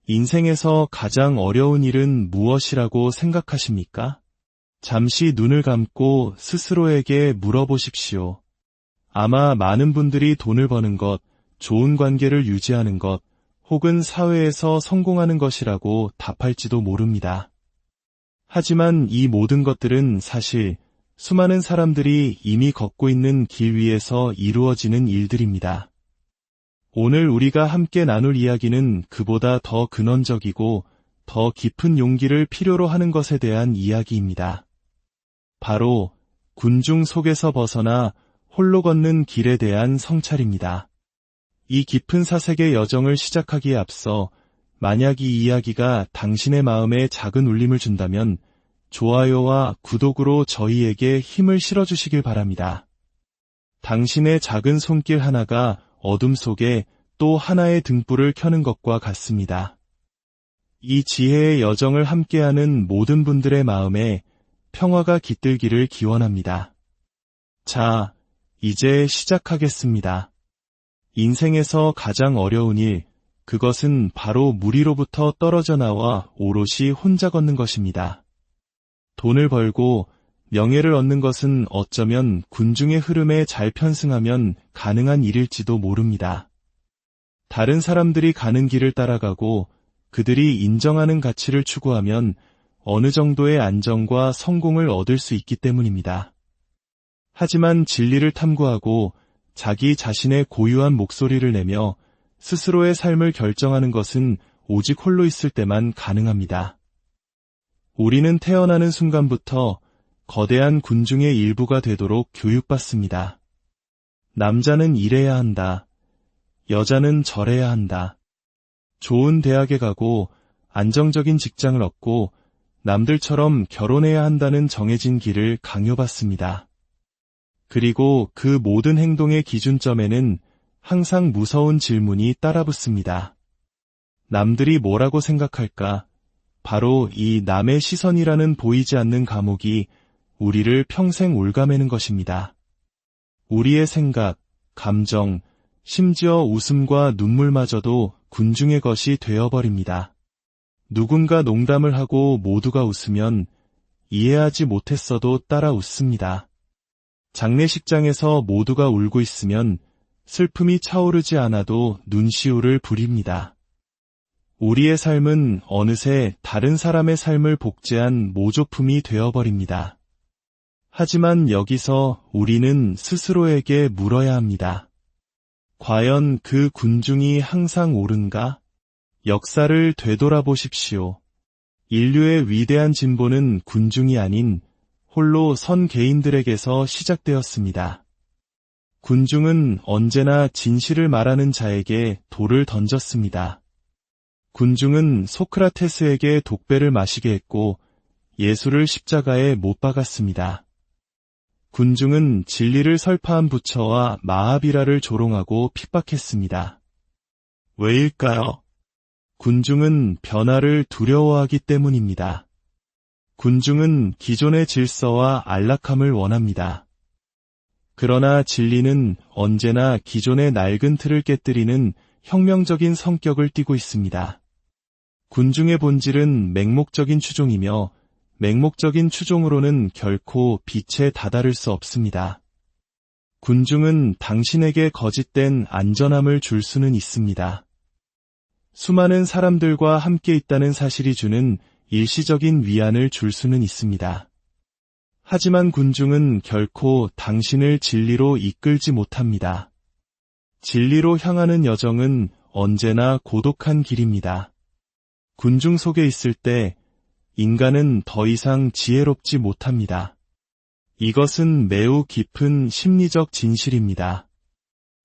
인생에서 가장 어려운 일은 무엇이라고 생각하십니까? 잠시 눈을 감고 스스로에게 물어보십시오. 아마 많은 분들이 돈을 버는 것, 좋은 관계를 유지하는 것, 혹은 사회에서 성공하는 것이라고 답할지도 모릅니다. 하지만 이 모든 것들은 사실 수많은 사람들이 이미 걷고 있는 길 위에서 이루어지는 일들입니다. 오늘 우리가 함께 나눌 이야기는 그보다 더 근원적이고 더 깊은 용기를 필요로 하는 것에 대한 이야기입니다. 바로 군중 속에서 벗어나 홀로 걷는 길에 대한 성찰입니다. 이 깊은 사색의 여정을 시작하기에 앞서 만약 이 이야기가 당신의 마음에 작은 울림을 준다면 좋아요와 구독으로 저희에게 힘을 실어주시길 바랍니다. 당신의 작은 손길 하나가 어둠 속에 또 하나의 등불을 켜는 것과 같습니다. 이 지혜의 여정을 함께하는 모든 분들의 마음에 평화가 깃들기를 기원합니다. 자, 이제 시작하겠습니다. 인생에서 가장 어려운 일, 그것은 바로 무리로부터 떨어져 나와 오롯이 혼자 걷는 것입니다. 돈을 벌고 명예를 얻는 것은 어쩌면 군중의 흐름에 잘 편승하면 가능한 일일지도 모릅니다. 다른 사람들이 가는 길을 따라가고 그들이 인정하는 가치를 추구하면 어느 정도의 안정과 성공을 얻을 수 있기 때문입니다. 하지만 진리를 탐구하고 자기 자신의 고유한 목소리를 내며 스스로의 삶을 결정하는 것은 오직 홀로 있을 때만 가능합니다. 우리는 태어나는 순간부터 거대한 군중의 일부가 되도록 교육받습니다. 남자는 이래야 한다. 여자는 저래야 한다. 좋은 대학에 가고 안정적인 직장을 얻고 남들처럼 결혼해야 한다는 정해진 길을 강요받습니다. 그리고 그 모든 행동의 기준점에는 항상 무서운 질문이 따라붙습니다. 남들이 뭐라고 생각할까? 바로 이 남의 시선이라는 보이지 않는 감옥이 우리를 평생 올가매는 것입니다. 우리의 생각, 감정, 심지어 웃음과 눈물마저도 군중의 것이 되어버립니다. 누군가 농담을 하고 모두가 웃으면 이해하지 못했어도 따라 웃습니다. 장례식장에서 모두가 울고 있으면 슬픔이 차오르지 않아도 눈시울을 부립니다. 우리의 삶은 어느새 다른 사람의 삶을 복제한 모조품이 되어버립니다. 하지만 여기서 우리는 스스로에게 물어야 합니다. 과연 그 군중이 항상 옳은가? 역사를 되돌아보십시오. 인류의 위대한 진보는 군중이 아닌 홀로 선 개인들에게서 시작되었습니다. 군중은 언제나 진실을 말하는 자에게 돌을 던졌습니다. 군중은 소크라테스에게 독배를 마시게 했고 예수를 십자가에 못 박았습니다. 군중은 진리를 설파한 부처와 마하비라를 조롱하고 핍박했습니다. 왜일까요? 군중은 변화를 두려워하기 때문입니다. 군중은 기존의 질서와 안락함을 원합니다. 그러나 진리는 언제나 기존의 낡은 틀을 깨뜨리는 혁명적인 성격을 띠고 있습니다. 군중의 본질은 맹목적인 추종이며 맹목적인 추종으로는 결코 빛에 다다를 수 없습니다. 군중은 당신에게 거짓된 안전함을 줄 수는 있습니다. 수많은 사람들과 함께 있다는 사실이 주는 일시적인 위안을 줄 수는 있습니다. 하지만 군중은 결코 당신을 진리로 이끌지 못합니다. 진리로 향하는 여정은 언제나 고독한 길입니다. 군중 속에 있을 때 인간은 더 이상 지혜롭지 못합니다. 이것은 매우 깊은 심리적 진실입니다.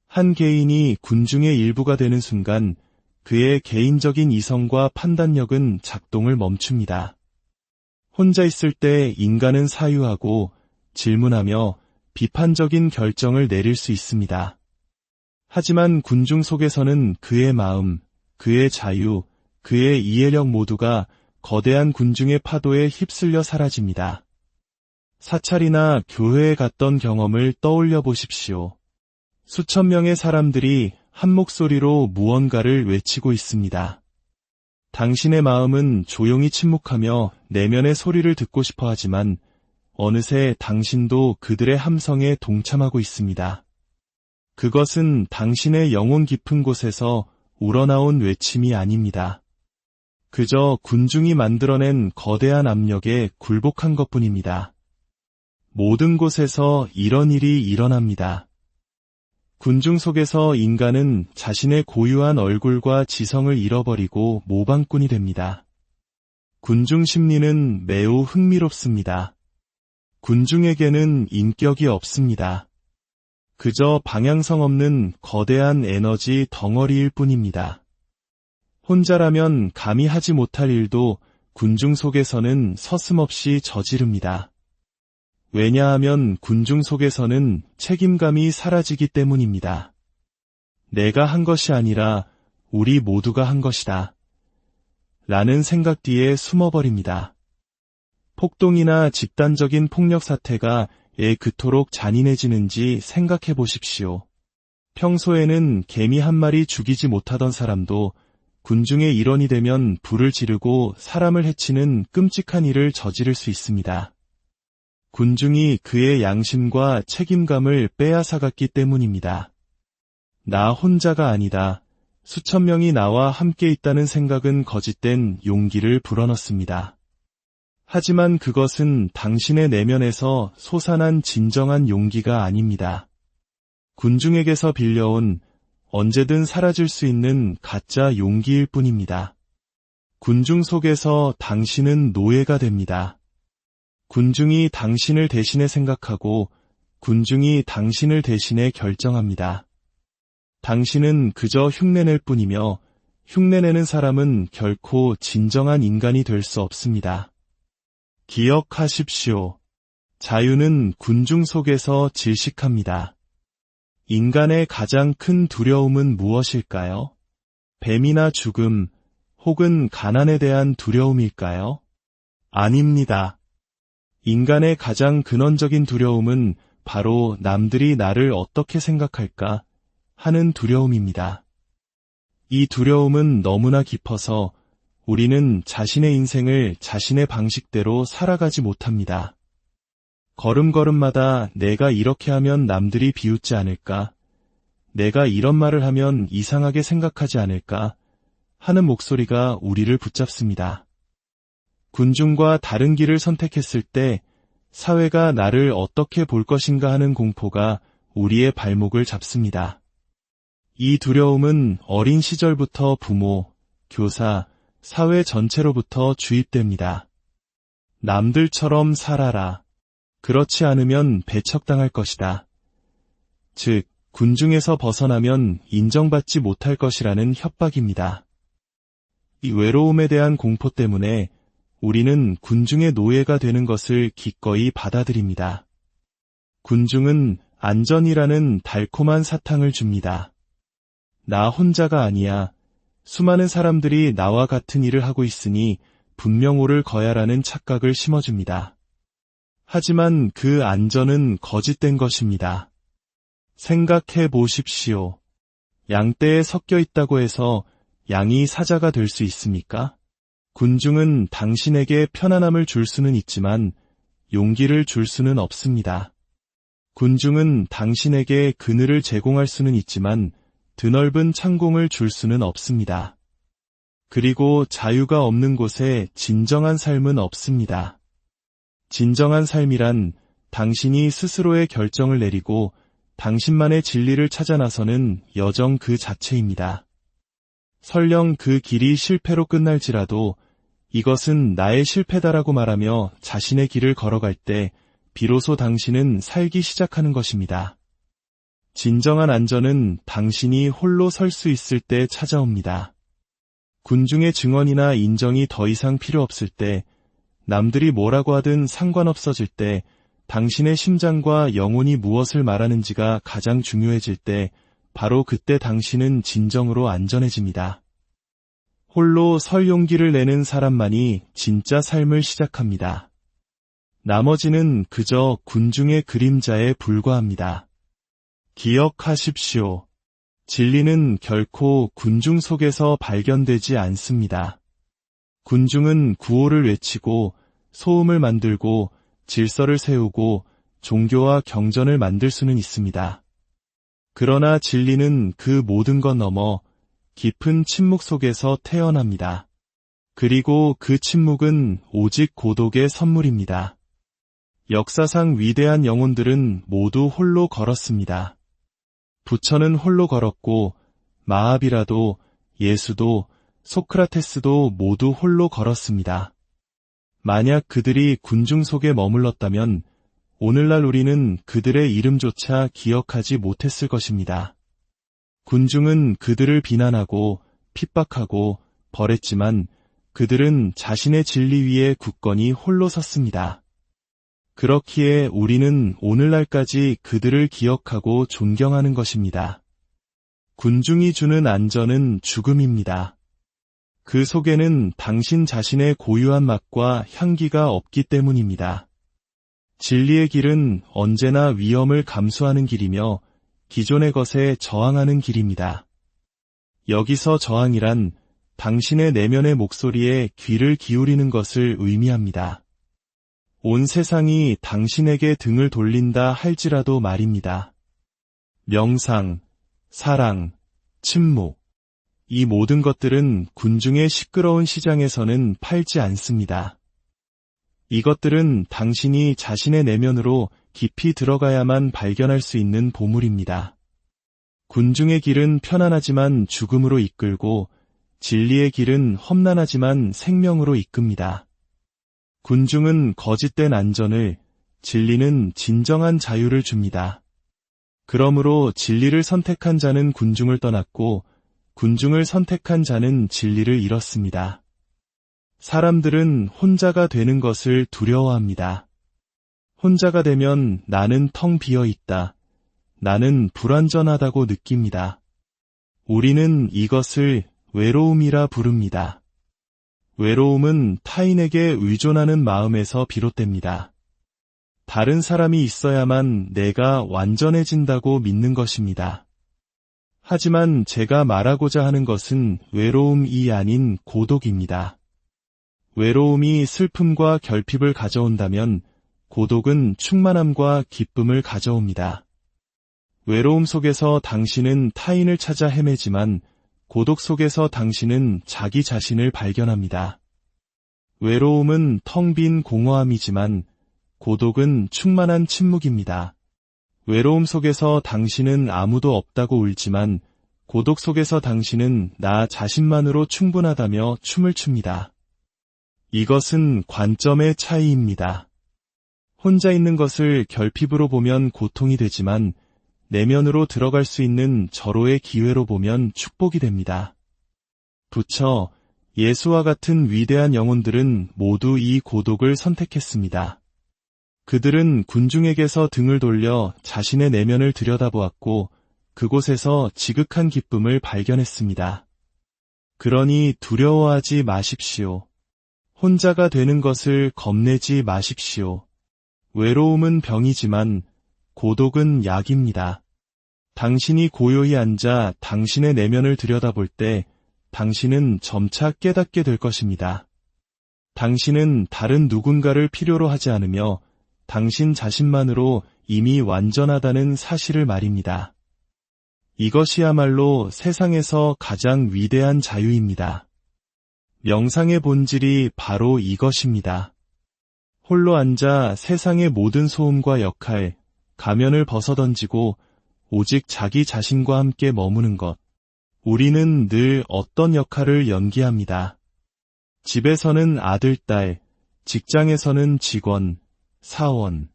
한 개인이 군중의 일부가 되는 순간 그의 개인적인 이성과 판단력은 작동을 멈춥니다. 혼자 있을 때 인간은 사유하고 질문하며 비판적인 결정을 내릴 수 있습니다. 하지만 군중 속에서는 그의 마음, 그의 자유, 그의 이해력 모두가 거대한 군중의 파도에 휩쓸려 사라집니다. 사찰이나 교회에 갔던 경험을 떠올려 보십시오. 수천 명의 사람들이 한 목소리로 무언가를 외치고 있습니다. 당신의 마음은 조용히 침묵하며 내면의 소리를 듣고 싶어 하지만 어느새 당신도 그들의 함성에 동참하고 있습니다. 그것은 당신의 영혼 깊은 곳에서 우러나온 외침이 아닙니다. 그저 군중이 만들어낸 거대한 압력에 굴복한 것뿐입니다. 모든 곳에서 이런 일이 일어납니다. 군중 속에서 인간은 자신의 고유한 얼굴과 지성을 잃어버리고 모방꾼이 됩니다. 군중 심리는 매우 흥미롭습니다. 군중에게는 인격이 없습니다. 그저 방향성 없는 거대한 에너지 덩어리일 뿐입니다. 혼자라면 감히 하지 못할 일도 군중 속에서는 서슴없이 저지릅니다. 왜냐하면 군중 속에서는 책임감이 사라지기 때문입니다. 내가 한 것이 아니라 우리 모두가 한 것이다. 라는 생각 뒤에 숨어버립니다. 폭동이나 집단적인 폭력 사태가 왜 그토록 잔인해지는지 생각해 보십시오. 평소에는 개미 한 마리 죽이지 못하던 사람도 군중의 일원이 되면 불을 지르고 사람을 해치는 끔찍한 일을 저지를 수 있습니다. 군중이 그의 양심과 책임감을 빼앗아갔기 때문입니다. 나 혼자가 아니다. 수천 명이 나와 함께 있다는 생각은 거짓된 용기를 불어넣습니다. 하지만 그것은 당신의 내면에서 솟아난 진정한 용기가 아닙니다. 군중에게서 빌려온 언제든 사라질 수 있는 가짜 용기일 뿐입니다. 군중 속에서 당신은 노예가 됩니다. 군중이 당신을 대신해 생각하고 군중이 당신을 대신해 결정합니다. 당신은 그저 흉내낼 뿐이며 흉내내는 사람은 결코 진정한 인간이 될 수 없습니다. 기억하십시오. 자유는 군중 속에서 질식합니다. 인간의 가장 큰 두려움은 무엇일까요? 뱀이나 죽음, 혹은 가난에 대한 두려움일까요? 아닙니다. 인간의 가장 근원적인 두려움은 바로 남들이 나를 어떻게 생각할까 하는 두려움입니다. 이 두려움은 너무나 깊어서 우리는 자신의 인생을 자신의 방식대로 살아가지 못합니다. 걸음걸음마다 내가 이렇게 하면 남들이 비웃지 않을까? 내가 이런 말을 하면 이상하게 생각하지 않을까? 하는 목소리가 우리를 붙잡습니다. 군중과 다른 길을 선택했을 때 사회가 나를 어떻게 볼 것인가 하는 공포가 우리의 발목을 잡습니다. 이 두려움은 어린 시절부터 부모, 교사, 사회 전체로부터 주입됩니다. 남들처럼 살아라. 그렇지 않으면 배척당할 것이다. 즉, 군중에서 벗어나면 인정받지 못할 것이라는 협박입니다. 이 외로움에 대한 공포 때문에 우리는 군중의 노예가 되는 것을 기꺼이 받아들입니다. 군중은 안전이라는 달콤한 사탕을 줍니다. 나 혼자가 아니야. 수많은 사람들이 나와 같은 일을 하고 있으니 분명 옳을 거야라는 착각을 심어줍니다. 하지만 그 안전은 거짓된 것입니다. 생각해 보십시오. 양떼에 섞여 있다고 해서 양이 사자가 될 수 있습니까? 군중은 당신에게 편안함을 줄 수는 있지만 용기를 줄 수는 없습니다. 군중은 당신에게 그늘을 제공할 수는 있지만 드넓은 창공을 줄 수는 없습니다. 그리고 자유가 없는 곳에 진정한 삶은 없습니다. 진정한 삶이란 당신이 스스로의 결정을 내리고 당신만의 진리를 찾아 나서는 여정 그 자체입니다. 설령 그 길이 실패로 끝날지라도 이것은 나의 실패다라고 말하며 자신의 길을 걸어갈 때 비로소 당신은 살기 시작하는 것입니다. 진정한 안전은 당신이 홀로 설 수 있을 때 찾아옵니다. 군중의 증언이나 인정이 더 이상 필요 없을 때, 남들이 뭐라고 하든 상관없어질 때, 당신의 심장과 영혼이 무엇을 말하는지가 가장 중요해질 때, 바로 그때 당신은 진정으로 안전해집니다. 홀로 설 용기를 내는 사람만이 진짜 삶을 시작합니다. 나머지는 그저 군중의 그림자에 불과합니다. 기억하십시오. 진리는 결코 군중 속에서 발견되지 않습니다. 군중은 구호를 외치고 소음을 만들고 질서를 세우고 종교와 경전을 만들 수는 있습니다. 그러나 진리는 그 모든 것 넘어 깊은 침묵 속에서 태어납니다. 그리고 그 침묵은 오직 고독의 선물입니다. 역사상 위대한 영혼들은 모두 홀로 걸었습니다. 부처는 홀로 걸었고 마하비라도 예수도 소크라테스도 모두 홀로 걸었습니다. 만약 그들이 군중 속에 머물렀다면 오늘날 우리는 그들의 이름조차 기억하지 못했을 것입니다. 군중은 그들을 비난하고 핍박하고 벌했지만 그들은 자신의 진리 위에 굳건히 홀로 섰습니다. 그렇기에 우리는 오늘날까지 그들을 기억하고 존경하는 것입니다. 군중이 주는 안전은 죽음입니다. 그 속에는 당신 자신의 고유한 맛과 향기가 없기 때문입니다. 진리의 길은 언제나 위험을 감수하는 길이며 기존의 것에 저항하는 길입니다. 여기서 저항이란 당신의 내면의 목소리에 귀를 기울이는 것을 의미합니다. 온 세상이 당신에게 등을 돌린다 할지라도 말입니다. 명상, 사랑, 침묵, 이 모든 것들은 군중의 시끄러운 시장에서는 팔지 않습니다. 이것들은 당신이 자신의 내면으로 깊이 들어가야만 발견할 수 있는 보물입니다. 군중의 길은 편안하지만 죽음으로 이끌고 진리의 길은 험난하지만 생명으로 이끕니다. 군중은 거짓된 안전을, 진리는 진정한 자유를 줍니다. 그러므로 진리를 선택한 자는 군중을 떠났고 군중을 선택한 자는 진리를 잃었습니다. 사람들은 혼자가 되는 것을 두려워합니다. 혼자가 되면 나는 텅 비어 있다. 나는 불완전하다고 느낍니다. 우리는 이것을 외로움이라 부릅니다. 외로움은 타인에게 의존하는 마음에서 비롯됩니다. 다른 사람이 있어야만 내가 완전해진다고 믿는 것입니다. 하지만 제가 말하고자 하는 것은 외로움이 아닌 고독입니다. 외로움이 슬픔과 결핍을 가져온다면 고독은 충만함과 기쁨을 가져옵니다. 외로움 속에서 당신은 타인을 찾아 헤매지만 고독 속에서 당신은 자기 자신을 발견합니다. 외로움은 텅 빈 공허함이지만 고독은 충만한 침묵입니다. 외로움 속에서 당신은 아무도 없다고 울지만 고독 속에서 당신은 나 자신만으로 충분하다며 춤을 춥니다. 이것은 관점의 차이입니다. 혼자 있는 것을 결핍으로 보면 고통이 되지만 내면으로 들어갈 수 있는 절호의 기회로 보면 축복이 됩니다. 부처, 예수와 같은 위대한 영혼들은 모두 이 고독을 선택했습니다. 그들은 군중에게서 등을 돌려 자신의 내면을 들여다보았고 그곳에서 지극한 기쁨을 발견했습니다. 그러니 두려워하지 마십시오. 혼자가 되는 것을 겁내지 마십시오. 외로움은 병이지만 고독은 약입니다. 당신이 고요히 앉아 당신의 내면을 들여다볼 때 당신은 점차 깨닫게 될 것입니다. 당신은 다른 누군가를 필요로 하지 않으며 당신 자신만으로 이미 완전하다는 사실을 말입니다. 이것이야말로 세상에서 가장 위대한 자유입니다. 명상의 본질이 바로 이것입니다. 홀로 앉아 세상의 모든 소음과 역할, 가면을 벗어던지고 오직 자기 자신과 함께 머무는 것. 우리는 늘 어떤 역할을 연기합니다. 집에서는 아들, 딸, 직장에서는 직원, 사원,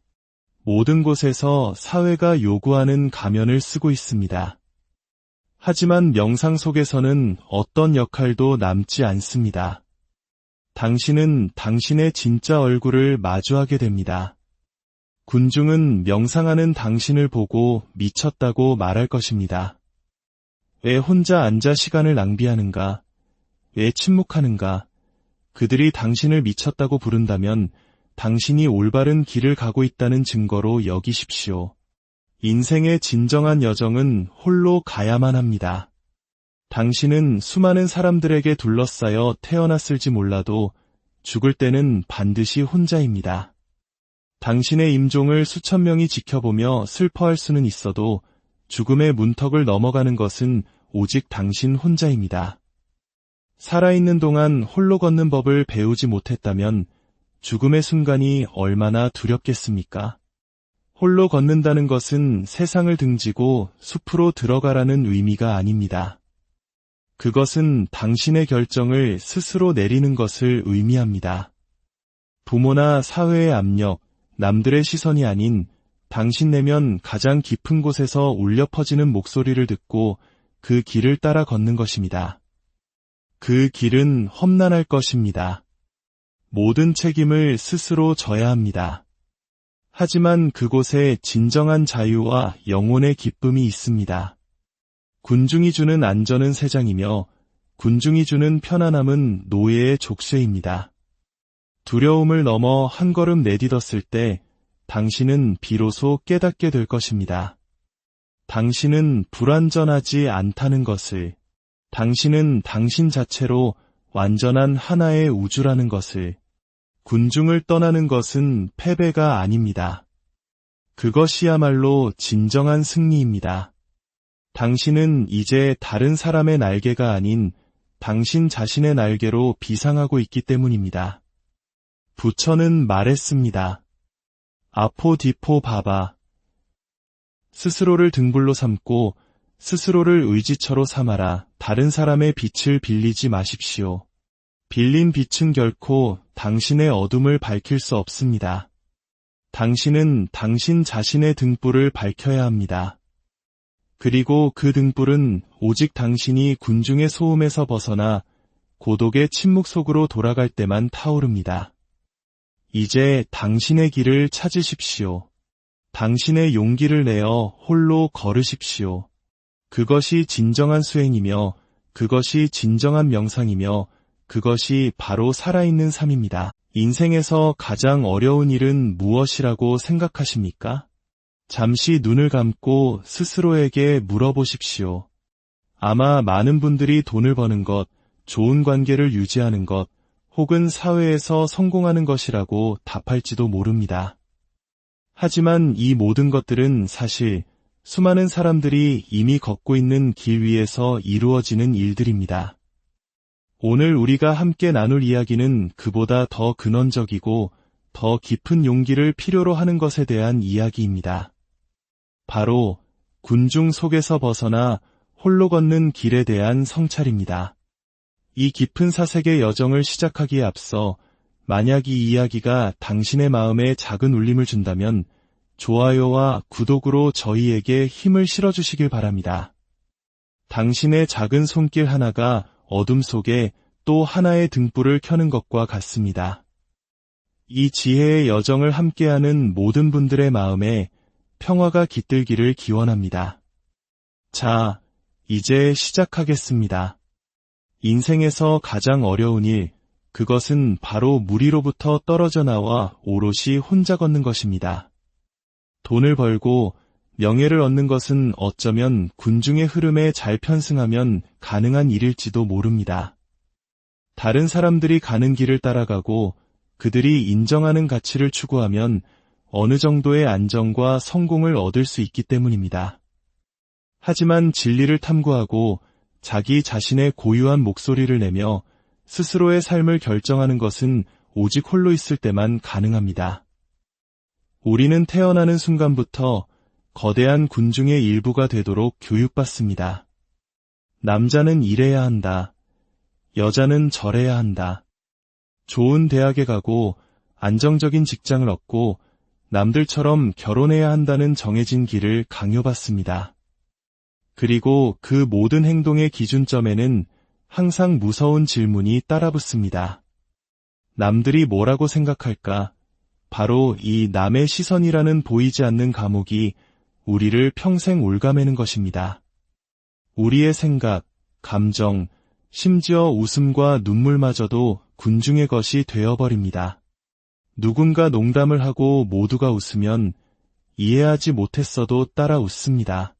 모든 곳에서 사회가 요구하는 가면을 쓰고 있습니다. 하지만 명상 속에서는 어떤 역할도 남지 않습니다. 당신은 당신의 진짜 얼굴을 마주하게 됩니다. 군중은 명상하는 당신을 보고 미쳤다고 말할 것입니다. 왜 혼자 앉아 시간을 낭비하는가? 왜 침묵하는가? 그들이 당신을 미쳤다고 부른다면 당신이 올바른 길을 가고 있다는 증거로 여기십시오. 인생의 진정한 여정은 홀로 가야만 합니다. 당신은 수많은 사람들에게 둘러싸여 태어났을지 몰라도 죽을 때는 반드시 혼자입니다. 당신의 임종을 수천 명이 지켜보며 슬퍼할 수는 있어도 죽음의 문턱을 넘어가는 것은 오직 당신 혼자입니다. 살아있는 동안 홀로 걷는 법을 배우지 못했다면 죽음의 순간이 얼마나 두렵겠습니까? 홀로 걷는다는 것은 세상을 등지고 숲으로 들어가라는 의미가 아닙니다. 그것은 당신의 결정을 스스로 내리는 것을 의미합니다. 부모나 사회의 압력, 남들의 시선이 아닌 당신 내면 가장 깊은 곳에서 울려 퍼지는 목소리를 듣고 그 길을 따라 걷는 것입니다. 그 길은 험난할 것입니다. 모든 책임을 스스로 져야 합니다. 하지만 그곳에 진정한 자유와 영혼의 기쁨이 있습니다. 군중이 주는 안전은 세장이며 군중이 주는 편안함은 노예의 족쇄입니다. 두려움을 넘어 한 걸음 내딛었을 때 당신은 비로소 깨닫게 될 것입니다. 당신은 불완전하지 않다는 것을, 당신은 당신 자체로 완전한 하나의 우주라는 것을, 군중을 떠나는 것은 패배가 아닙니다. 그것이야말로 진정한 승리입니다. 당신은 이제 다른 사람의 날개가 아닌 당신 자신의 날개로 비상하고 있기 때문입니다. 부처는 말했습니다. 아포디포 바바. 스스로를 등불로 삼고 스스로를 의지처로 삼아라. 다른 사람의 빛을 빌리지 마십시오. 빌린 빛은 결코 당신의 어둠을 밝힐 수 없습니다. 당신은 당신 자신의 등불을 밝혀야 합니다. 그리고 그 등불은 오직 당신이 군중의 소음에서 벗어나 고독의 침묵 속으로 돌아갈 때만 타오릅니다. 이제 당신의 길을 찾으십시오. 당신의 용기를 내어 홀로 걸으십시오. 그것이 진정한 수행이며 그것이 진정한 명상이며 그것이 바로 살아있는 삶입니다. 인생에서 가장 어려운 일은 무엇이라고 생각하십니까? 잠시 눈을 감고 스스로에게 물어보십시오. 아마 많은 분들이 돈을 버는 것, 좋은 관계를 유지하는 것, 혹은 사회에서 성공하는 것이라고 답할지도 모릅니다. 하지만 이 모든 것들은 사실 수많은 사람들이 이미 걷고 있는 길 위에서 이루어지는 일들입니다. 오늘 우리가 함께 나눌 이야기는 그보다 더 근원적이고 더 깊은 용기를 필요로 하는 것에 대한 이야기입니다. 바로 군중 속에서 벗어나 홀로 걷는 길에 대한 성찰입니다. 이 깊은 사색의 여정을 시작하기에 앞서 만약 이 이야기가 당신의 마음에 작은 울림을 준다면 좋아요와 구독으로 저희에게 힘을 실어주시길 바랍니다. 당신의 작은 손길 하나가 어둠 속에 또 하나의 등불을 켜는 것과 같습니다. 이 지혜의 여정을 함께하는 모든 분들의 마음에 평화가 깃들기를 기원합니다. 자, 이제 시작하겠습니다. 인생에서 가장 어려운 일, 그것은 바로 무리로부터 떨어져 나와 오롯이 혼자 걷는 것입니다. 돈을 벌고 명예를 얻는 것은 어쩌면 군중의 흐름에 잘 편승하면 가능한 일일지도 모릅니다. 다른 사람들이 가는 길을 따라가고 그들이 인정하는 가치를 추구하면 어느 정도의 안정과 성공을 얻을 수 있기 때문입니다. 하지만 진리를 탐구하고 자기 자신의 고유한 목소리를 내며 스스로의 삶을 결정하는 것은 오직 홀로 있을 때만 가능합니다. 우리는 태어나는 순간부터 거대한 군중의 일부가 되도록 교육받습니다. 남자는 이래야 한다. 여자는 저래야 한다. 좋은 대학에 가고 안정적인 직장을 얻고 남들처럼 결혼해야 한다는 정해진 길을 강요받습니다. 그리고 그 모든 행동의 기준점에는 항상 무서운 질문이 따라붙습니다. 남들이 뭐라고 생각할까? 바로 이 남의 시선이라는 보이지 않는 감옥이 우리를 평생 올가매는 것입니다. 우리의 생각, 감정, 심지어 웃음과 눈물마저도 군중의 것이 되어버립니다. 누군가 농담을 하고 모두가 웃으면 이해하지 못했어도 따라 웃습니다.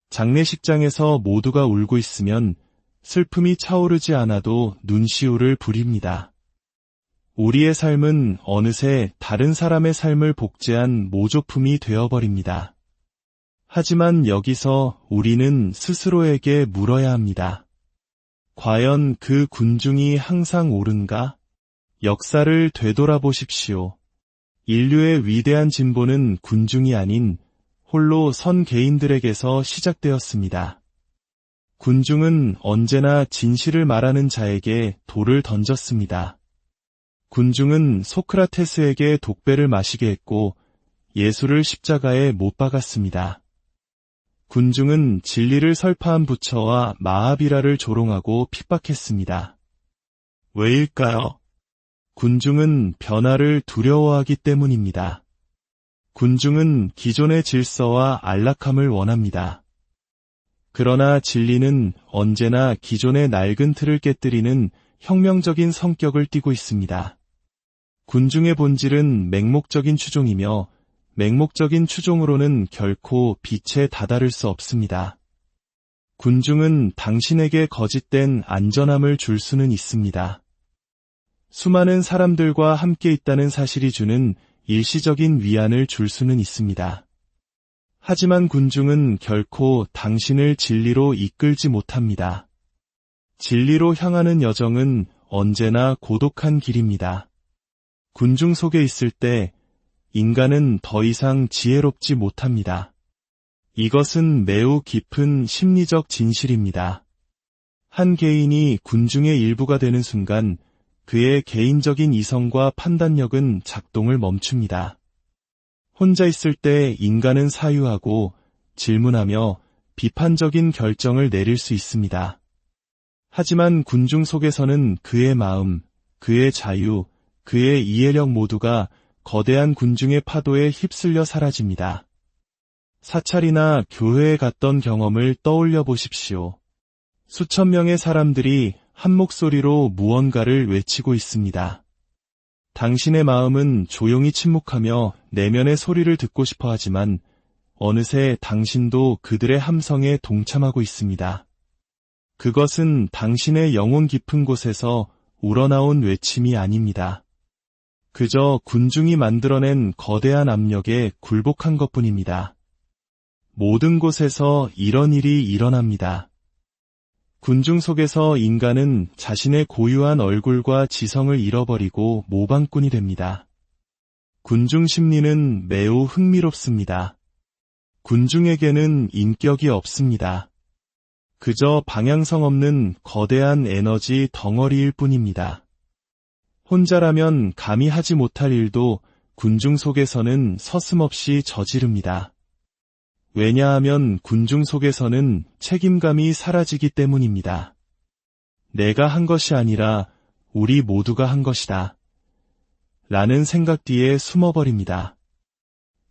장례식장에서 모두가 울고 있으면 슬픔이 차오르지 않아도 눈시울을 부립니다. 우리의 삶은 어느새 다른 사람의 삶을 복제한 모조품이 되어버립니다. 하지만 여기서 우리는 스스로에게 물어야 합니다. 과연 그 군중이 항상 옳은가? 역사를 되돌아보십시오. 인류의 위대한 진보는 군중이 아닌 홀로 선 개인들에게서 시작되었습니다. 군중은 언제나 진실을 말하는 자에게 돌을 던졌습니다. 군중은 소크라테스에게 독배를 마시게 했고 예수를 십자가에 못 박았습니다. 군중은 진리를 설파한 부처와 마하비라를 조롱하고 핍박했습니다. 왜일까요? 군중은 변화를 두려워하기 때문입니다. 군중은 기존의 질서와 안락함을 원합니다. 그러나 진리는 언제나 기존의 낡은 틀을 깨뜨리는 혁명적인 성격을 띠고 있습니다. 군중의 본질은 맹목적인 추종이며 맹목적인 추종으로는 결코 빛에 다다를 수 없습니다. 군중은 당신에게 거짓된 안전함을 줄 수는 있습니다. 수많은 사람들과 함께 있다는 사실이 주는 일시적인 위안을 줄 수는 있습니다. 하지만 군중은 결코 당신을 진리로 이끌지 못합니다. 진리로 향하는 여정은 언제나 고독한 길입니다. 군중 속에 있을 때 인간은 더 이상 지혜롭지 못합니다. 이것은 매우 깊은 심리적 진실입니다. 한 개인이 군중의 일부가 되는 순간 그의 개인적인 이성과 판단력은 작동을 멈춥니다. 혼자 있을 때 인간은 사유하고 질문하며 비판적인 결정을 내릴 수 있습니다. 하지만 군중 속에서는 그의 마음, 그의 자유, 그의 이해력 모두가 거대한 군중의 파도에 휩쓸려 사라집니다. 사찰이나 교회에 갔던 경험을 떠올려 보십시오. 수천 명의 사람들이 한 목소리로 무언가를 외치고 있습니다. 당신의 마음은 조용히 침묵하며 내면의 소리를 듣고 싶어 하지만 어느새 당신도 그들의 함성에 동참하고 있습니다. 그것은 당신의 영혼 깊은 곳에서 우러나온 외침이 아닙니다. 그저 군중이 만들어낸 거대한 압력에 굴복한 것뿐입니다. 모든 곳에서 이런 일이 일어납니다. 군중 속에서 인간은 자신의 고유한 얼굴과 지성을 잃어버리고 모방꾼이 됩니다. 군중 심리는 매우 흥미롭습니다. 군중에게는 인격이 없습니다. 그저 방향성 없는 거대한 에너지 덩어리일 뿐입니다. 혼자라면 감히 하지 못할 일도 군중 속에서는 서슴없이 저지릅니다. 왜냐하면 군중 속에서는 책임감이 사라지기 때문입니다. 내가 한 것이 아니라 우리 모두가 한 것이다. 라는 생각 뒤에 숨어버립니다.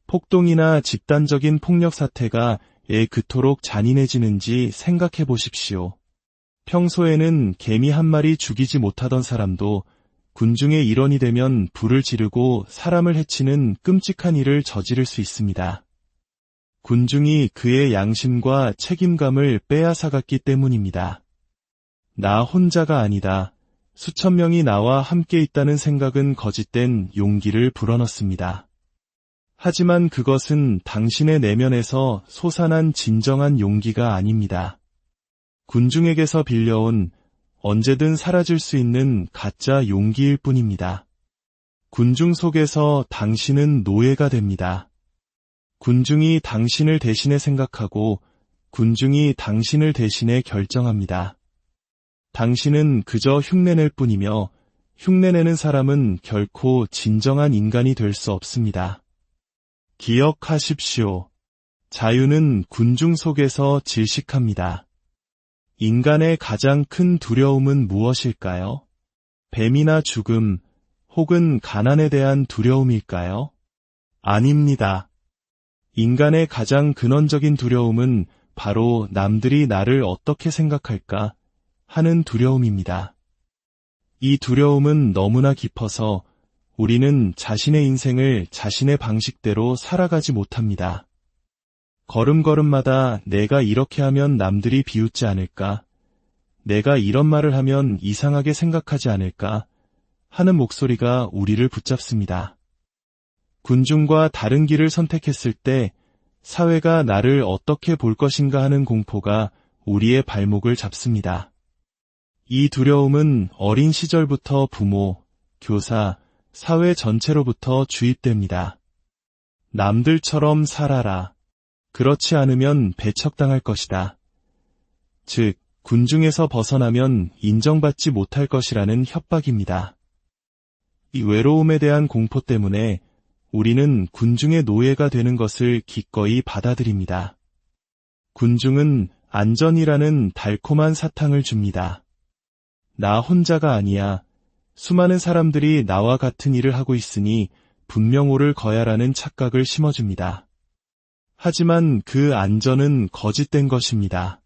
폭동이나 집단적인 폭력 사태가 왜 그토록 잔인해지는지 생각해 보십시오. 평소에는 개미 한 마리 죽이지 못하던 사람도 군중의 일원이 되면 불을 지르고 사람을 해치는 끔찍한 일을 저지를 수 있습니다. 군중이 그의 양심과 책임감을 빼앗아갔기 때문입니다. 나 혼자가 아니다. 수천 명이 나와 함께 있다는 생각은 거짓된 용기를 불어넣습니다. 하지만 그것은 당신의 내면에서 솟아난 진정한 용기가 아닙니다. 군중에게서 빌려온 언제든 사라질 수 있는 가짜 용기일 뿐입니다. 군중 속에서 당신은 노예가 됩니다. 군중이 당신을 대신해 생각하고 군중이 당신을 대신해 결정합니다. 당신은 그저 흉내낼 뿐이며 흉내내는 사람은 결코 진정한 인간이 될 수 없습니다. 기억하십시오. 자유는 군중 속에서 질식합니다. 인간의 가장 큰 두려움은 무엇일까요? 뱀이나 죽음, 혹은 가난에 대한 두려움일까요? 아닙니다. 인간의 가장 근원적인 두려움은 바로 남들이 나를 어떻게 생각할까 하는 두려움입니다. 이 두려움은 너무나 깊어서 우리는 자신의 인생을 자신의 방식대로 살아가지 못합니다. 걸음걸음마다 내가 이렇게 하면 남들이 비웃지 않을까? 내가 이런 말을 하면 이상하게 생각하지 않을까 하는 목소리가 우리를 붙잡습니다. 군중과 다른 길을 선택했을 때 사회가 나를 어떻게 볼 것인가 하는 공포가 우리의 발목을 잡습니다. 이 두려움은 어린 시절부터 부모, 교사, 사회 전체로부터 주입됩니다. 남들처럼 살아라. 그렇지 않으면 배척당할 것이다. 즉, 군중에서 벗어나면 인정받지 못할 것이라는 협박입니다. 이 외로움에 대한 공포 때문에 우리는 군중의 노예가 되는 것을 기꺼이 받아들입니다. 군중은 안전이라는 달콤한 사탕을 줍니다. 나 혼자가 아니야. 수많은 사람들이 나와 같은 일을 하고 있으니 분명 옳을 거야라는 착각을 심어줍니다. 하지만 그 안전은 거짓된 것입니다.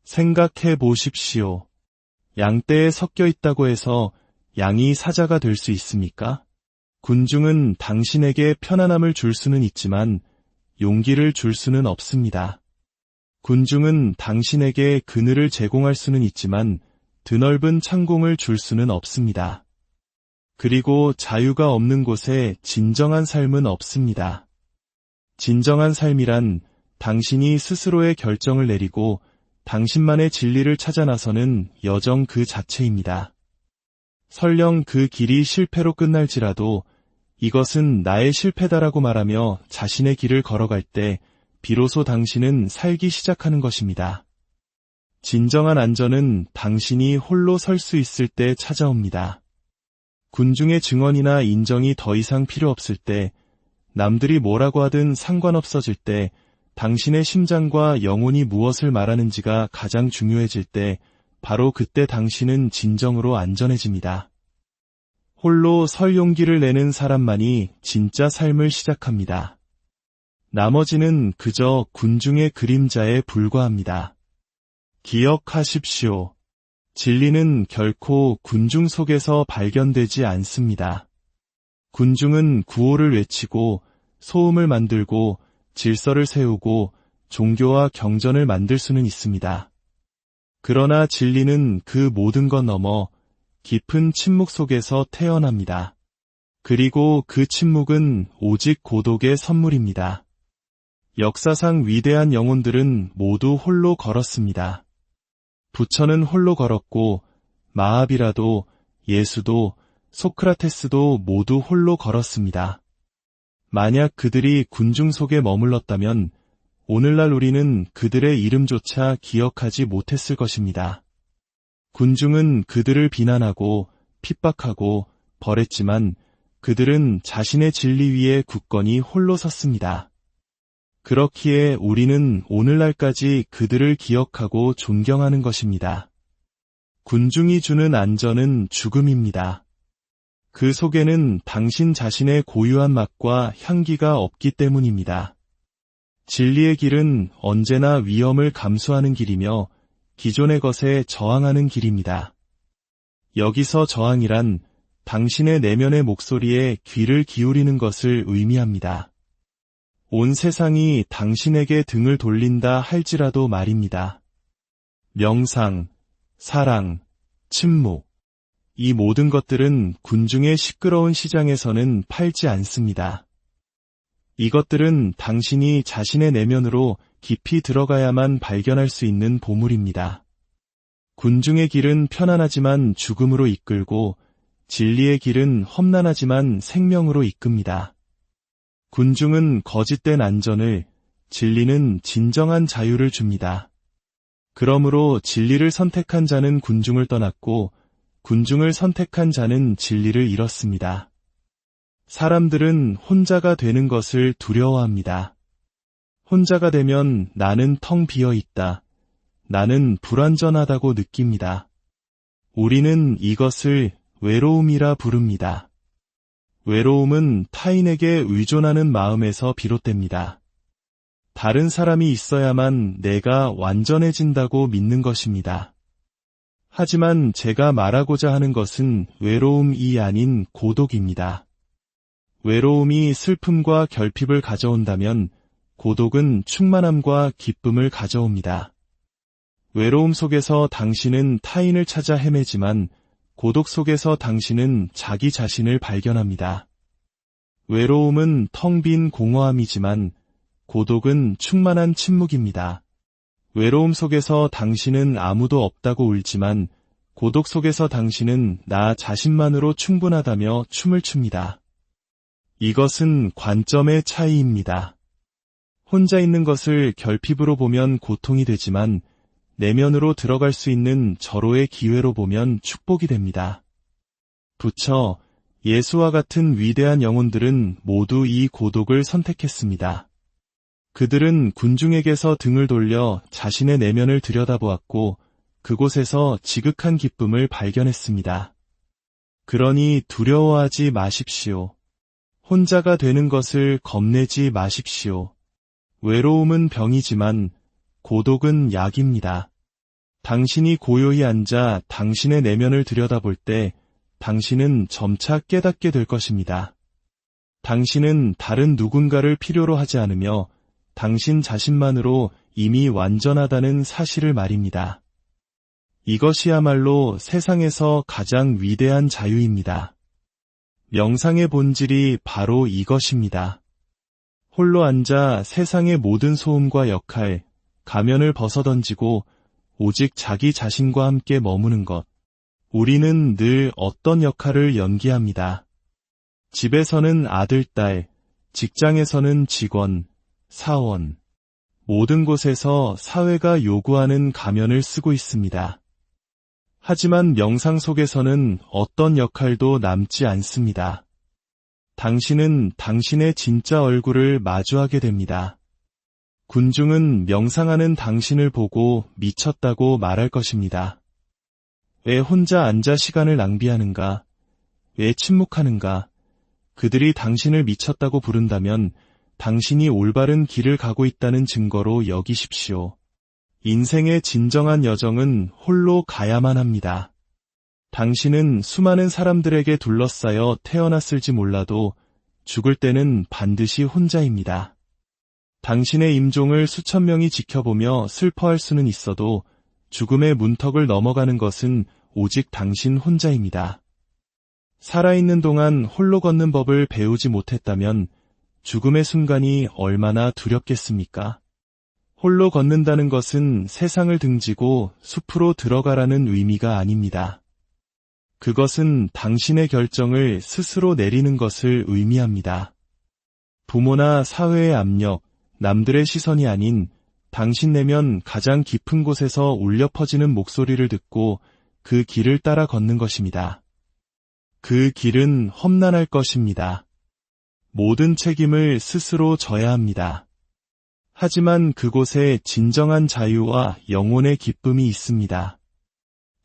생각해 보십시오. 양떼에 섞여 있다고 해서 양이 사자가 될 수 있습니까? 군중은 당신에게 편안함을 줄 수는 있지만 용기를 줄 수는 없습니다. 군중은 당신에게 그늘을 제공할 수는 있지만 드넓은 창공을 줄 수는 없습니다. 그리고 자유가 없는 곳에 진정한 삶은 없습니다. 진정한 삶이란 당신이 스스로의 결정을 내리고 당신만의 진리를 찾아 나서는 여정 그 자체입니다. 설령 그 길이 실패로 끝날지라도 이것은 나의 실패다라고 말하며 자신의 길을 걸어갈 때 비로소 당신은 살기 시작하는 것입니다. 진정한 안전은 당신이 홀로 설 수 있을 때 찾아옵니다. 군중의 증언이나 인정이 더 이상 필요 없을 때, 남들이 뭐라고 하든 상관없어질 때, 당신의 심장과 영혼이 무엇을 말하는지가 가장 중요해질 때, 바로 그때 당신은 진정으로 안전해집니다. 홀로 설 용기를 내는 사람만이 진짜 삶을 시작합니다. 나머지는 그저 군중의 그림자에 불과합니다. 기억하십시오. 진리는 결코 군중 속에서 발견되지 않습니다. 군중은 구호를 외치고 소음을 만들고 질서를 세우고 종교와 경전을 만들 수는 있습니다. 그러나 진리는 그 모든 것 넘어 깊은 침묵 속에서 태어납니다. 그리고 그 침묵은 오직 고독의 선물입니다. 역사상 위대한 영혼들은 모두 홀로 걸었습니다. 부처는 홀로 걸었고 마하비라도 예수도 소크라테스도 모두 홀로 걸었습니다. 만약 그들이 군중 속에 머물렀다면 오늘날 우리는 그들의 이름조차 기억하지 못했을 것입니다. 군중은 그들을 비난하고 핍박하고 벌했지만 그들은 자신의 진리 위에 굳건히 홀로 섰습니다. 그렇기에 우리는 오늘날까지 그들을 기억하고 존경하는 것입니다. 군중이 주는 안전은 죽음입니다. 그 속에는 당신 자신의 고유한 맛과 향기가 없기 때문입니다. 진리의 길은 언제나 위험을 감수하는 길이며 기존의 것에 저항하는 길입니다. 여기서 저항이란 당신의 내면의 목소리에 귀를 기울이는 것을 의미합니다. 온 세상이 당신에게 등을 돌린다 할지라도 말입니다. 명상, 사랑, 침묵, 이 모든 것들은 군중의 시끄러운 시장에서는 팔지 않습니다. 이것들은 당신이 자신의 내면으로 깊이 들어가야만 발견할 수 있는 보물입니다. 군중의 길은 편안하지만 죽음으로 이끌고 진리의 길은 험난하지만 생명으로 이끕니다. 군중은 거짓된 안전을, 진리는 진정한 자유를 줍니다. 그러므로 진리를 선택한 자는 군중을 떠났고 군중을 선택한 자는 진리를 잃었습니다. 사람들은 혼자가 되는 것을 두려워합니다. 혼자가 되면 나는 텅 비어 있다. 나는 불완전하다고 느낍니다. 우리는 이것을 외로움이라 부릅니다. 외로움은 타인에게 의존하는 마음에서 비롯됩니다. 다른 사람이 있어야만 내가 완전해진다고 믿는 것입니다. 하지만 제가 말하고자 하는 것은 외로움이 아닌 고독입니다. 외로움이 슬픔과 결핍을 가져온다면 고독은 충만함과 기쁨을 가져옵니다. 외로움 속에서 당신은 타인을 찾아 헤매지만 고독 속에서 당신은 자기 자신을 발견합니다. 외로움은 텅 빈 공허함이지만 고독은 충만한 침묵입니다. 외로움 속에서 당신은 아무도 없다고 울지만 고독 속에서 당신은 나 자신만으로 충분하다며 춤을 춥니다. 이것은 관점의 차이입니다. 혼자 있는 것을 결핍으로 보면 고통이 되지만 내면으로 들어갈 수 있는 절호의 기회로 보면 축복이 됩니다. 부처, 예수와 같은 위대한 영혼들은 모두 이 고독을 선택했습니다. 그들은 군중에게서 등을 돌려 자신의 내면을 들여다보았고 그곳에서 지극한 기쁨을 발견했습니다. 그러니 두려워하지 마십시오. 혼자가 되는 것을 겁내지 마십시오. 외로움은 병이지만 고독은 약입니다. 당신이 고요히 앉아 당신의 내면을 들여다볼 때 당신은 점차 깨닫게 될 것입니다. 당신은 다른 누군가를 필요로 하지 않으며 당신 자신만으로 이미 완전하다는 사실을 말입니다. 이것이야말로 세상에서 가장 위대한 자유입니다. 명상의 본질이 바로 이것입니다. 홀로 앉아 세상의 모든 소음과 역할, 가면을 벗어던지고 오직 자기 자신과 함께 머무는 것. 우리는 늘 어떤 역할을 연기합니다. 집에서는 아들, 딸, 직장에서는 직원, 사원, 모든 곳에서 사회가 요구하는 가면을 쓰고 있습니다. 하지만 명상 속에서는 어떤 역할도 남지 않습니다. 당신은 당신의 진짜 얼굴을 마주하게 됩니다. 군중은 명상하는 당신을 보고 미쳤다고 말할 것입니다. 왜 혼자 앉아 시간을 낭비하는가? 왜 침묵하는가? 그들이 당신을 미쳤다고 부른다면 당신이 올바른 길을 가고 있다는 증거로 여기십시오. 인생의 진정한 여정은 홀로 가야만 합니다. 당신은 수많은 사람들에게 둘러싸여 태어났을지 몰라도 죽을 때는 반드시 혼자입니다. 당신의 임종을 수천 명이 지켜보며 슬퍼할 수는 있어도 죽음의 문턱을 넘어가는 것은 오직 당신 혼자입니다. 살아있는 동안 홀로 걷는 법을 배우지 못했다면 죽음의 순간이 얼마나 두렵겠습니까? 홀로 걷는다는 것은 세상을 등지고 숲으로 들어가라는 의미가 아닙니다. 그것은 당신의 결정을 스스로 내리는 것을 의미합니다. 부모나 사회의 압력, 남들의 시선이 아닌 당신 내면 가장 깊은 곳에서 울려 퍼지는 목소리를 듣고 그 길을 따라 걷는 것입니다. 그 길은 험난할 것입니다. 모든 책임을 스스로 져야 합니다. 하지만 그곳에 진정한 자유와 영혼의 기쁨이 있습니다.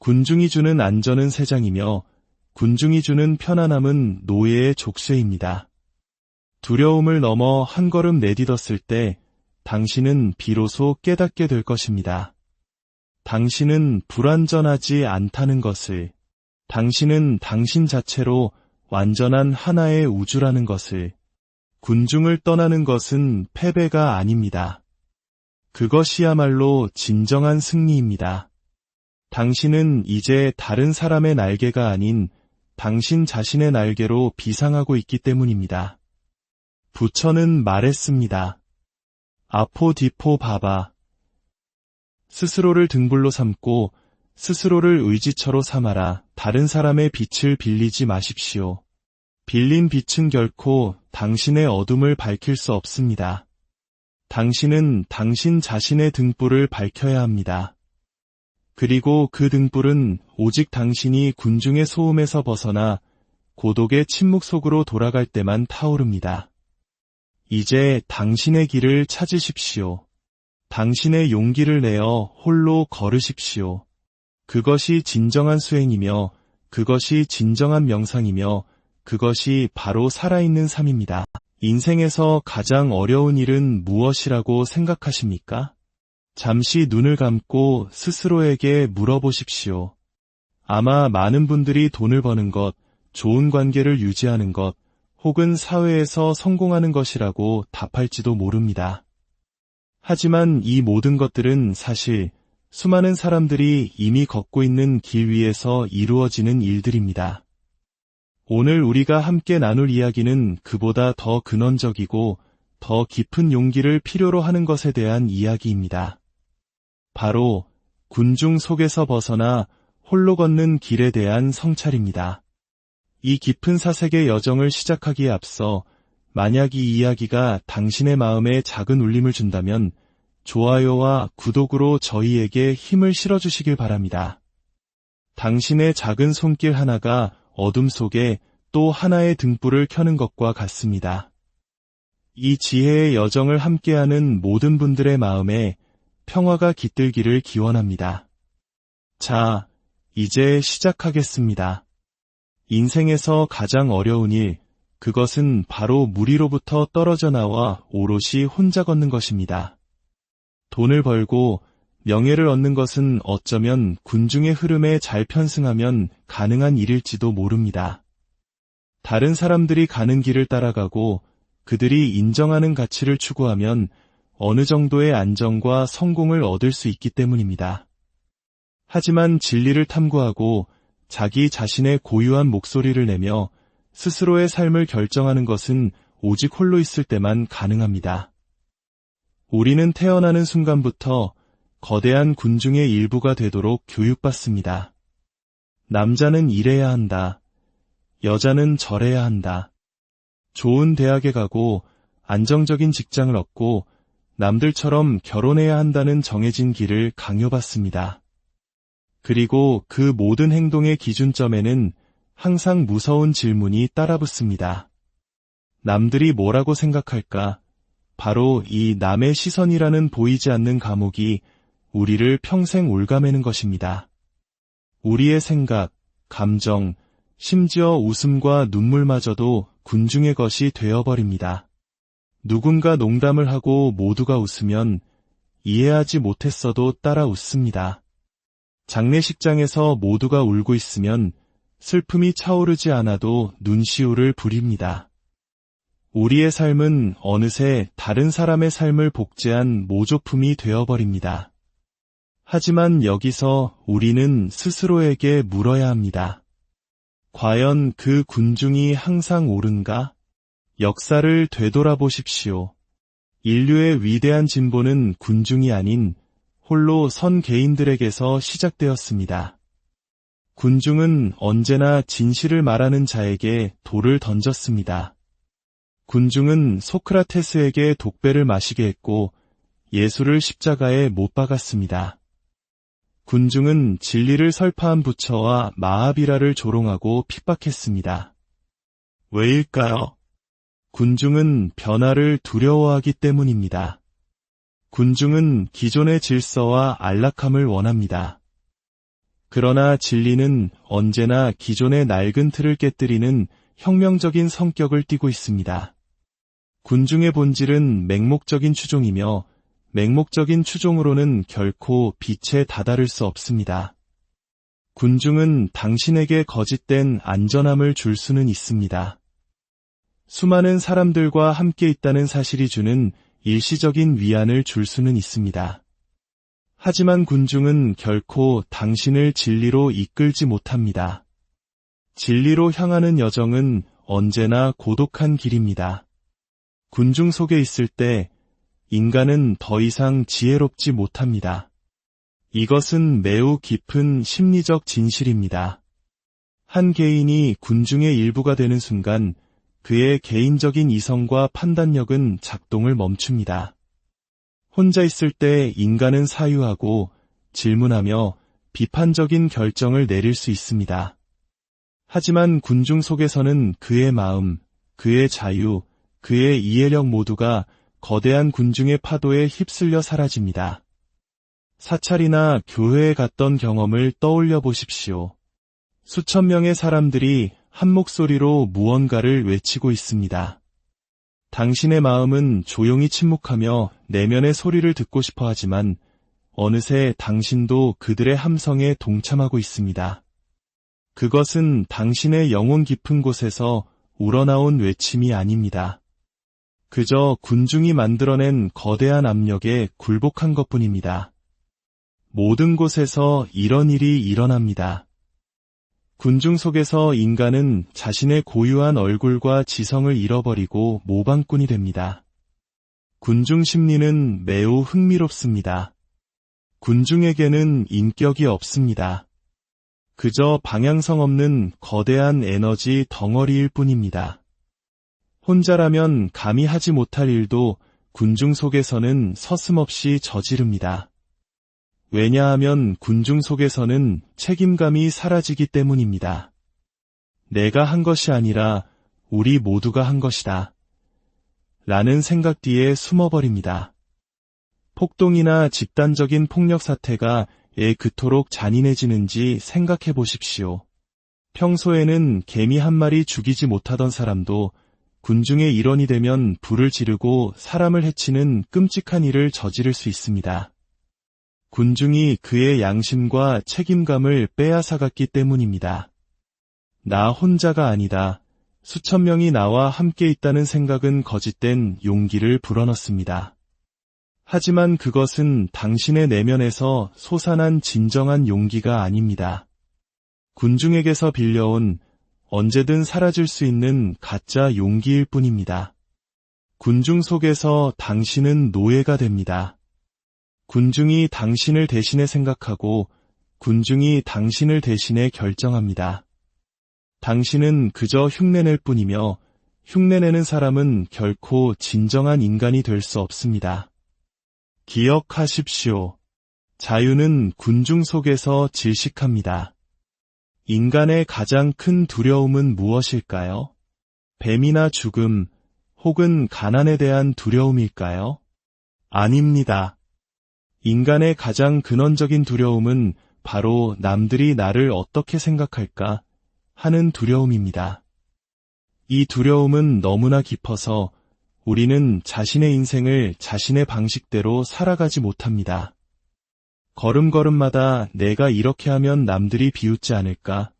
군중이 주는 안전은 세장이며 군중이 주는 편안함은 노예의 족쇄입니다. 두려움을 넘어 한 걸음 내딛었을 때 당신은 비로소 깨닫게 될 것입니다. 당신은 불완전하지 않다는 것을, 당신은 당신 자체로 완전한 하나의 우주라는 것을, 군중을 떠나는 것은 패배가 아닙니다. 그것이야말로 진정한 승리입니다. 당신은 이제 다른 사람의 날개가 아닌 당신 자신의 날개로 비상하고 있기 때문입니다. 부처는 말했습니다. 아포디포 바바. 스스로를 등불로 삼고 스스로를 의지처로 삼아라. 다른 사람의 빛을 빌리지 마십시오. 빌린 빛은 결코 당신의 어둠을 밝힐 수 없습니다. 당신은 당신 자신의 등불을 밝혀야 합니다. 그리고 그 등불은 오직 당신이 군중의 소음에서 벗어나 고독의 침묵 속으로 돌아갈 때만 타오릅니다. 이제 당신의 길을 찾으십시오. 당신의 용기를 내어 홀로 걸으십시오. 그것이 진정한 수행이며 그것이 진정한 명상이며 그것이 바로 살아있는 삶입니다. 인생에서 가장 어려운 일은 무엇이라고 생각하십니까? 잠시 눈을 감고 스스로에게 물어보십시오. 아마 많은 분들이 돈을 버는 것, 좋은 관계를 유지하는 것, 혹은 사회에서 성공하는 것이라고 답할지도 모릅니다. 하지만 이 모든 것들은 사실 수많은 사람들이 이미 걷고 있는 길 위에서 이루어지는 일들입니다. 오늘 우리가 함께 나눌 이야기는 그보다 더 근원적이고 더 깊은 용기를 필요로 하는 것에 대한 이야기입니다. 바로 군중 속에서 벗어나 홀로 걷는 길에 대한 성찰입니다. 이 깊은 사색의 여정을 시작하기에 앞서 만약 이 이야기가 당신의 마음에 작은 울림을 준다면 좋아요와 구독으로 저희에게 힘을 실어주시길 바랍니다. 당신의 작은 손길 하나가 어둠 속에 또 하나의 등불을 켜는 것과 같습니다. 이 지혜의 여정을 함께하는 모든 분들의 마음에 평화가 깃들기를 기원합니다. 자, 이제 시작하겠습니다. 인생에서 가장 어려운 일, 그것은 바로 무리로부터 떨어져 나와 오롯이 혼자 걷는 것입니다. 돈을 벌고 명예를 얻는 것은 어쩌면 군중의 흐름에 잘 편승하면 가능한 일일지도 모릅니다. 다른 사람들이 가는 길을 따라가고 그들이 인정하는 가치를 추구하면 어느 정도의 안정과 성공을 얻을 수 있기 때문입니다. 하지만 진리를 탐구하고 자기 자신의 고유한 목소리를 내며 스스로의 삶을 결정하는 것은 오직 홀로 있을 때만 가능합니다. 우리는 태어나는 순간부터 거대한 군중의 일부가 되도록 교육받습니다. 남자는 이래야 한다. 여자는 저래야 한다. 좋은 대학에 가고 안정적인 직장을 얻고 남들처럼 결혼해야 한다는 정해진 길을 강요받습니다. 그리고 그 모든 행동의 기준점에는 항상 무서운 질문이 따라붙습니다. 남들이 뭐라고 생각할까? 바로 이 남의 시선이라는 보이지 않는 감옥이 우리를 평생 올가매는 것입니다. 우리의 생각, 감정, 심지어 웃음과 눈물마저도 군중의 것이 되어버립니다. 누군가 농담을 하고 모두가 웃으면 이해하지 못했어도 따라 웃습니다. 장례식장에서 모두가 울고 있으면 슬픔이 차오르지 않아도 눈시울을 부립니다. 우리의 삶은 어느새 다른 사람의 삶을 복제한 모조품이 되어버립니다. 하지만 여기서 우리는 스스로에게 물어야 합니다. 과연 그 군중이 항상 옳은가? 역사를 되돌아보십시오. 인류의 위대한 진보는 군중이 아닌 홀로 선 개인들에게서 시작되었습니다. 군중은 언제나 진실을 말하는 자에게 돌을 던졌습니다. 군중은 소크라테스에게 독배를 마시게 했고 예수를 십자가에 못 박았습니다. 군중은 진리를 설파한 부처와 마하비라를 조롱하고 핍박했습니다. 왜일까요? 군중은 변화를 두려워하기 때문입니다. 군중은 기존의 질서와 안락함을 원합니다. 그러나 진리는 언제나 기존의 낡은 틀을 깨뜨리는 혁명적인 성격을 띠고 있습니다. 군중의 본질은 맹목적인 추종이며 맹목적인 추종으로는 결코 빛에 다다를 수 없습니다. 군중은 당신에게 거짓된 안전함을 줄 수는 있습니다. 수많은 사람들과 함께 있다는 사실이 주는 일시적인 위안을 줄 수는 있습니다. 하지만 군중은 결코 당신을 진리로 이끌지 못합니다. 진리로 향하는 여정은 언제나 고독한 길입니다. 군중 속에 있을 때 인간은 더 이상 지혜롭지 못합니다. 이것은 매우 깊은 심리적 진실입니다. 한 개인이 군중의 일부가 되는 순간 그의 개인적인 이성과 판단력은 작동을 멈춥니다. 혼자 있을 때 인간은 사유하고 질문하며 비판적인 결정을 내릴 수 있습니다. 하지만 군중 속에서는 그의 마음, 그의 자유, 그의 이해력 모두가 거대한 군중의 파도에 휩쓸려 사라집니다. 사찰이나 교회에 갔던 경험을 떠올려 보십시오. 수천 명의 사람들이 한 목소리로 무언가를 외치고 있습니다. 당신의 마음은 조용히 침묵하며 내면의 소리를 듣고 싶어 하지만 어느새 당신도 그들의 함성에 동참하고 있습니다. 그것은 당신의 영혼 깊은 곳에서 우러나온 외침이 아닙니다. 그저 군중이 만들어낸 거대한 압력에 굴복한 것뿐입니다. 모든 곳에서 이런 일이 일어납니다. 군중 속에서 인간은 자신의 고유한 얼굴과 지성을 잃어버리고 모방꾼이 됩니다. 군중 심리는 매우 흥미롭습니다. 군중에게는 인격이 없습니다. 그저 방향성 없는 거대한 에너지 덩어리일 뿐입니다. 혼자라면 감히 하지 못할 일도 군중 속에서는 서슴없이 저지릅니다. 왜냐하면 군중 속에서는 책임감이 사라지기 때문입니다. 내가 한 것이 아니라 우리 모두가 한 것이다. 라는 생각 뒤에 숨어버립니다. 폭동이나 집단적인 폭력 사태가 왜 그토록 잔인해지는지 생각해 보십시오. 평소에는 개미 한 마리 죽이지 못하던 사람도 군중의 일원이 되면 불을 지르고 사람을 해치는 끔찍한 일을 저지를 수 있습니다. 군중이 그의 양심과 책임감을 빼앗아갔기 때문입니다. 나 혼자가 아니다. 수천 명이 나와 함께 있다는 생각은 거짓된 용기를 불어넣습니다. 하지만 그것은 당신의 내면에서 솟아난 진정한 용기가 아닙니다. 군중에게서 빌려온 언제든 사라질 수 있는 가짜 용기일 뿐입니다. 군중 속에서 당신은 노예가 됩니다. 군중이 당신을 대신해 생각하고 군중이 당신을 대신해 결정합니다. 당신은 그저 흉내낼 뿐이며 흉내내는 사람은 결코 진정한 인간이 될 수 없습니다. 기억하십시오. 자유는 군중 속에서 질식합니다. 인간의 가장 큰 두려움은 무엇일까요? 뱀이나 죽음, 혹은 가난에 대한 두려움일까요? 아닙니다. 인간의 가장 근원적인 두려움은 바로 남들이 나를 어떻게 생각할까 하는 두려움입니다. 이 두려움은 너무나 깊어서 우리는 자신의 인생을 자신의 방식대로 살아가지 못합니다. 걸음걸음마다 내가 이렇게 하면 남들이 비웃지 않을까?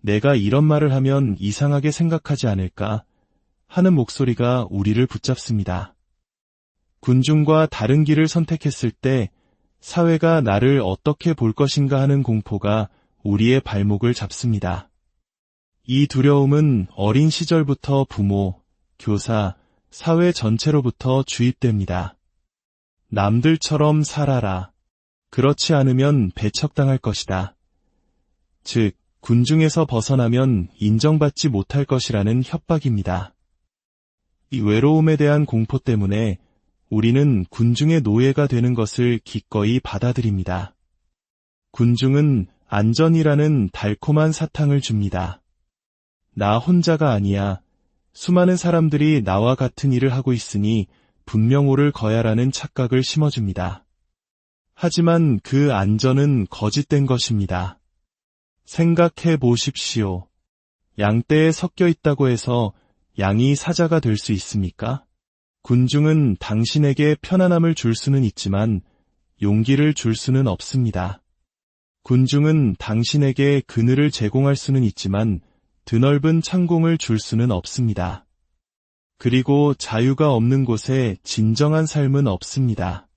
내가 이런 말을 하면 이상하게 생각하지 않을까? 하는 목소리가 우리를 붙잡습니다. 군중과 다른 길을 선택했을 때 사회가 나를 어떻게 볼 것인가 하는 공포가 우리의 발목을 잡습니다. 이 두려움은 어린 시절부터 부모, 교사, 사회 전체로부터 주입됩니다. 남들처럼 살아라. 그렇지 않으면 배척당할 것이다. 즉, 군중에서 벗어나면 인정받지 못할 것이라는 협박입니다. 이 외로움에 대한 공포 때문에 우리는 군중의 노예가 되는 것을 기꺼이 받아들입니다. 군중은 안전이라는 달콤한 사탕을 줍니다. 나 혼자가 아니야. 수많은 사람들이 나와 같은 일을 하고 있으니 분명 옳을 거야라는 착각을 심어줍니다. 하지만 그 안전은 거짓된 것입니다. 생각해 보십시오. 양떼에 섞여 있다고 해서 양이 사자가 될 수 있습니까? 군중은 당신에게 편안함을 줄 수는 있지만 용기를 줄 수는 없습니다. 군중은 당신에게 그늘을 제공할 수는 있지만 드넓은 창공을 줄 수는 없습니다. 그리고 자유가 없는 곳에 진정한 삶은 없습니다.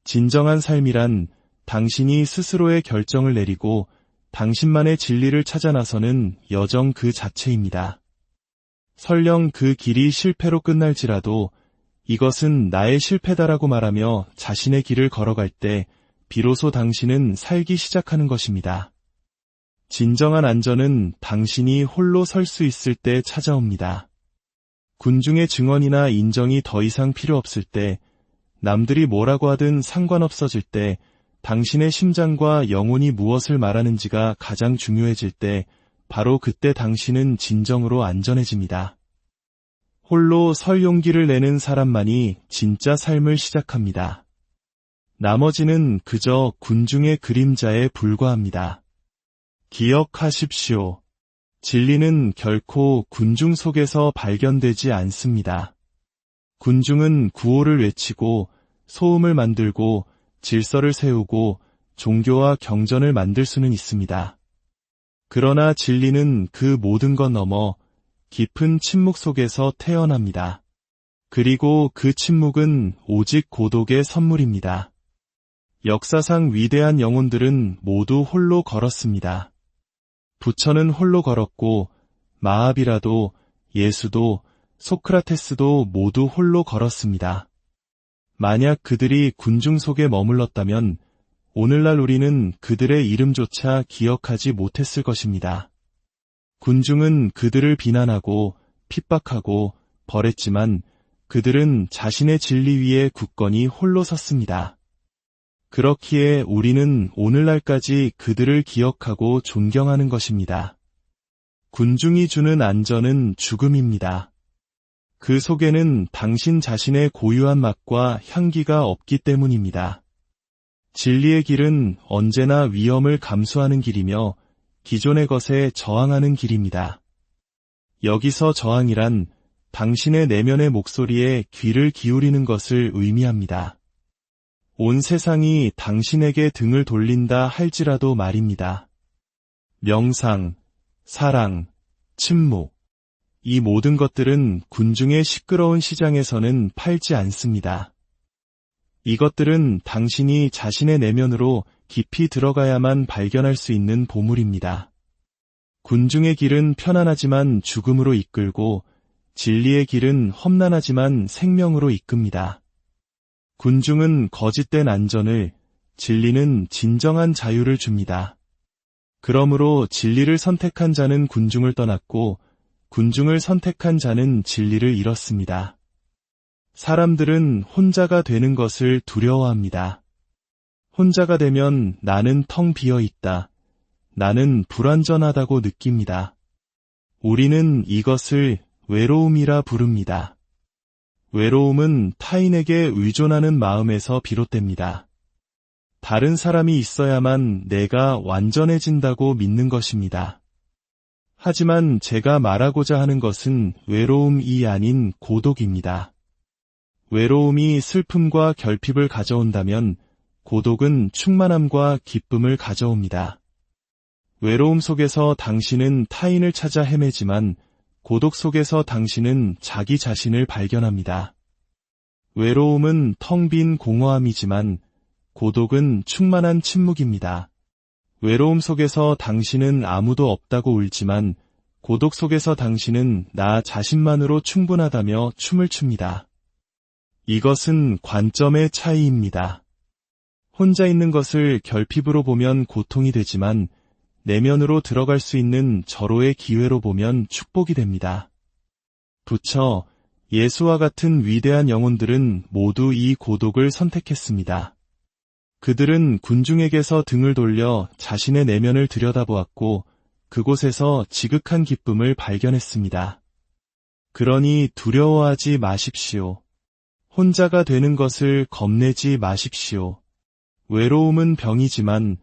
진정한 삶이란 당신이 스스로의 결정을 내리고 당신만의 진리를 찾아 나서는 여정 그 자체입니다. 설령 그 길이 실패로 끝날지라도 이것은 나의 실패다라고 말하며 자신의 길을 걸어갈 때 비로소 당신은 살기 시작하는 것입니다. 진정한 안전은 당신이 홀로 설 수 있을 때 찾아옵니다. 군중의 증언이나 인정이 더 이상 필요 없을 때, 남들이 뭐라고 하든 상관없어질 때, 당신의 심장과 영혼이 무엇을 말하는지가 가장 중요해질 때, 바로 그때 당신은 진정으로 안전해집니다. 홀로 설 용기를 내는 사람만이 진짜 삶을 시작합니다. 나머지는 그저 군중의 그림자에 불과합니다. 기억하십시오. 진리는 결코 군중 속에서 발견되지 않습니다. 군중은 구호를 외치고 소음을 만들고 질서를 세우고 종교와 경전을 만들 수는 있습니다. 그러나 진리는 그 모든 것 넘어 깊은 침묵 속에서 태어납니다. 그리고 그 침묵은 오직 고독의 선물입니다. 역사상 위대한 영혼들은 모두 홀로 걸었습니다. 부처는 홀로 걸었고 마하비라도, 예수도, 소크라테스도 모두 홀로 걸었습니다. 만약 그들이 군중 속에 머물렀다면 오늘날 우리는 그들의 이름조차 기억하지 못했을 것입니다. 군중은 그들을 비난하고 핍박하고 벌했지만 그들은 자신의 진리 위에 굳건히 홀로 섰습니다. 그렇기에 우리는 오늘날까지 그들을 기억하고 존경하는 것입니다. 군중이 주는 안전은 죽음입니다. 그 속에는 당신 자신의 고유한 맛과 향기가 없기 때문입니다. 진리의 길은 언제나 위험을 감수하는 길이며 기존의 것에 저항하는 길입니다. 여기서 저항이란 당신의 내면의 목소리에 귀를 기울이는 것을 의미합니다. 온 세상이 당신에게 등을 돌린다 할지라도 말입니다. 명상, 사랑, 침묵, 이 모든 것들은 군중의 시끄러운 시장에서는 팔지 않습니다. 이것들은 당신이 자신의 내면으로 깊이 들어가야만 발견할 수 있는 보물입니다. 군중의 길은 편안하지만 죽음으로 이끌고 진리의 길은 험난하지만 생명으로 이끕니다. 군중은 거짓된 안전을, 진리는 진정한 자유를 줍니다. 그러므로 진리를 선택한 자는 군중을 떠났고 군중을 선택한 자는 진리를 잃었습니다. 사람들은 혼자가 되는 것을 두려워합니다. 혼자가 되면 나는 텅 비어 있다. 나는 불완전하다고 느낍니다. 우리는 이것을 외로움이라 부릅니다. 외로움은 타인에게 의존하는 마음에서 비롯됩니다. 다른 사람이 있어야만 내가 완전해진다고 믿는 것입니다. 하지만 제가 말하고자 하는 것은 외로움이 아닌 고독입니다. 외로움이 슬픔과 결핍을 가져온다면 고독은 충만함과 기쁨을 가져옵니다. 외로움 속에서 당신은 타인을 찾아 헤매지만 고독 속에서 당신은 자기 자신을 발견합니다. 외로움은 텅 빈 공허함이지만 고독은 충만한 침묵입니다. 외로움 속에서 당신은 아무도 없다고 울지만 고독 속에서 당신은 나 자신만으로 충분하다며 춤을 춥니다. 이것은 관점의 차이입니다. 혼자 있는 것을 결핍으로 보면 고통이 되지만 내면으로 들어갈 수 있는 절호의 기회로 보면 축복이 됩니다. 부처, 예수와 같은 위대한 영혼들은 모두 이 고독을 선택했습니다. 그들은 군중에게서 등을 돌려 자신의 내면을 들여다보았고 그곳에서 지극한 기쁨을 발견했습니다. 그러니 두려워하지 마십시오. 혼자가 되는 것을 겁내지 마십시오. 외로움은 병이지만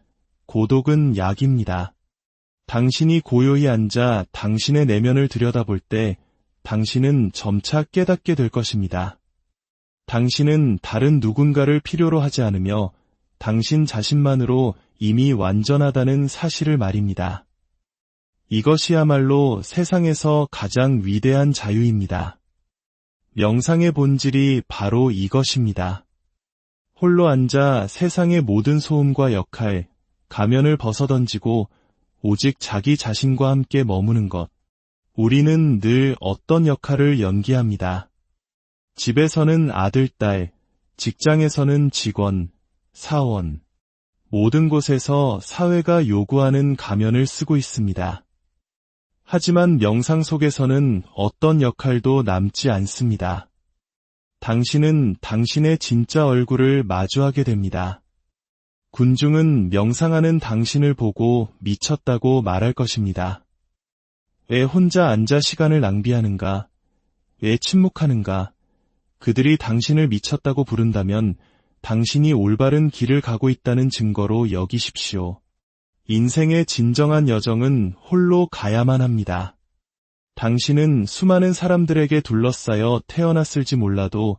고독은 약입니다. 당신이 고요히 앉아 당신의 내면을 들여다볼 때 당신은 점차 깨닫게 될 것입니다. 당신은 다른 누군가를 필요로 하지 않으며 당신 자신만으로 이미 완전하다는 사실을 말입니다. 이것이야말로 세상에서 가장 위대한 자유입니다. 명상의 본질이 바로 이것입니다. 홀로 앉아 세상의 모든 소음과 역할, 가면을 벗어던지고 오직 자기 자신과 함께 머무는 것. 우리는 늘 어떤 역할을 연기합니다. 집에서는 아들, 딸, 직장에서는 직원, 사원, 모든 곳에서 사회가 요구하는 가면을 쓰고 있습니다. 하지만 명상 속에서는 어떤 역할도 남지 않습니다. 당신은 당신의 진짜 얼굴을 마주하게 됩니다. 군중은 명상하는 당신을 보고 미쳤다고 말할 것입니다. 왜 혼자 앉아 시간을 낭비하는가? 왜 침묵하는가? 그들이 당신을 미쳤다고 부른다면 당신이 올바른 길을 가고 있다는 증거로 여기십시오. 인생의 진정한 여정은 홀로 가야만 합니다. 당신은 수많은 사람들에게 둘러싸여 태어났을지 몰라도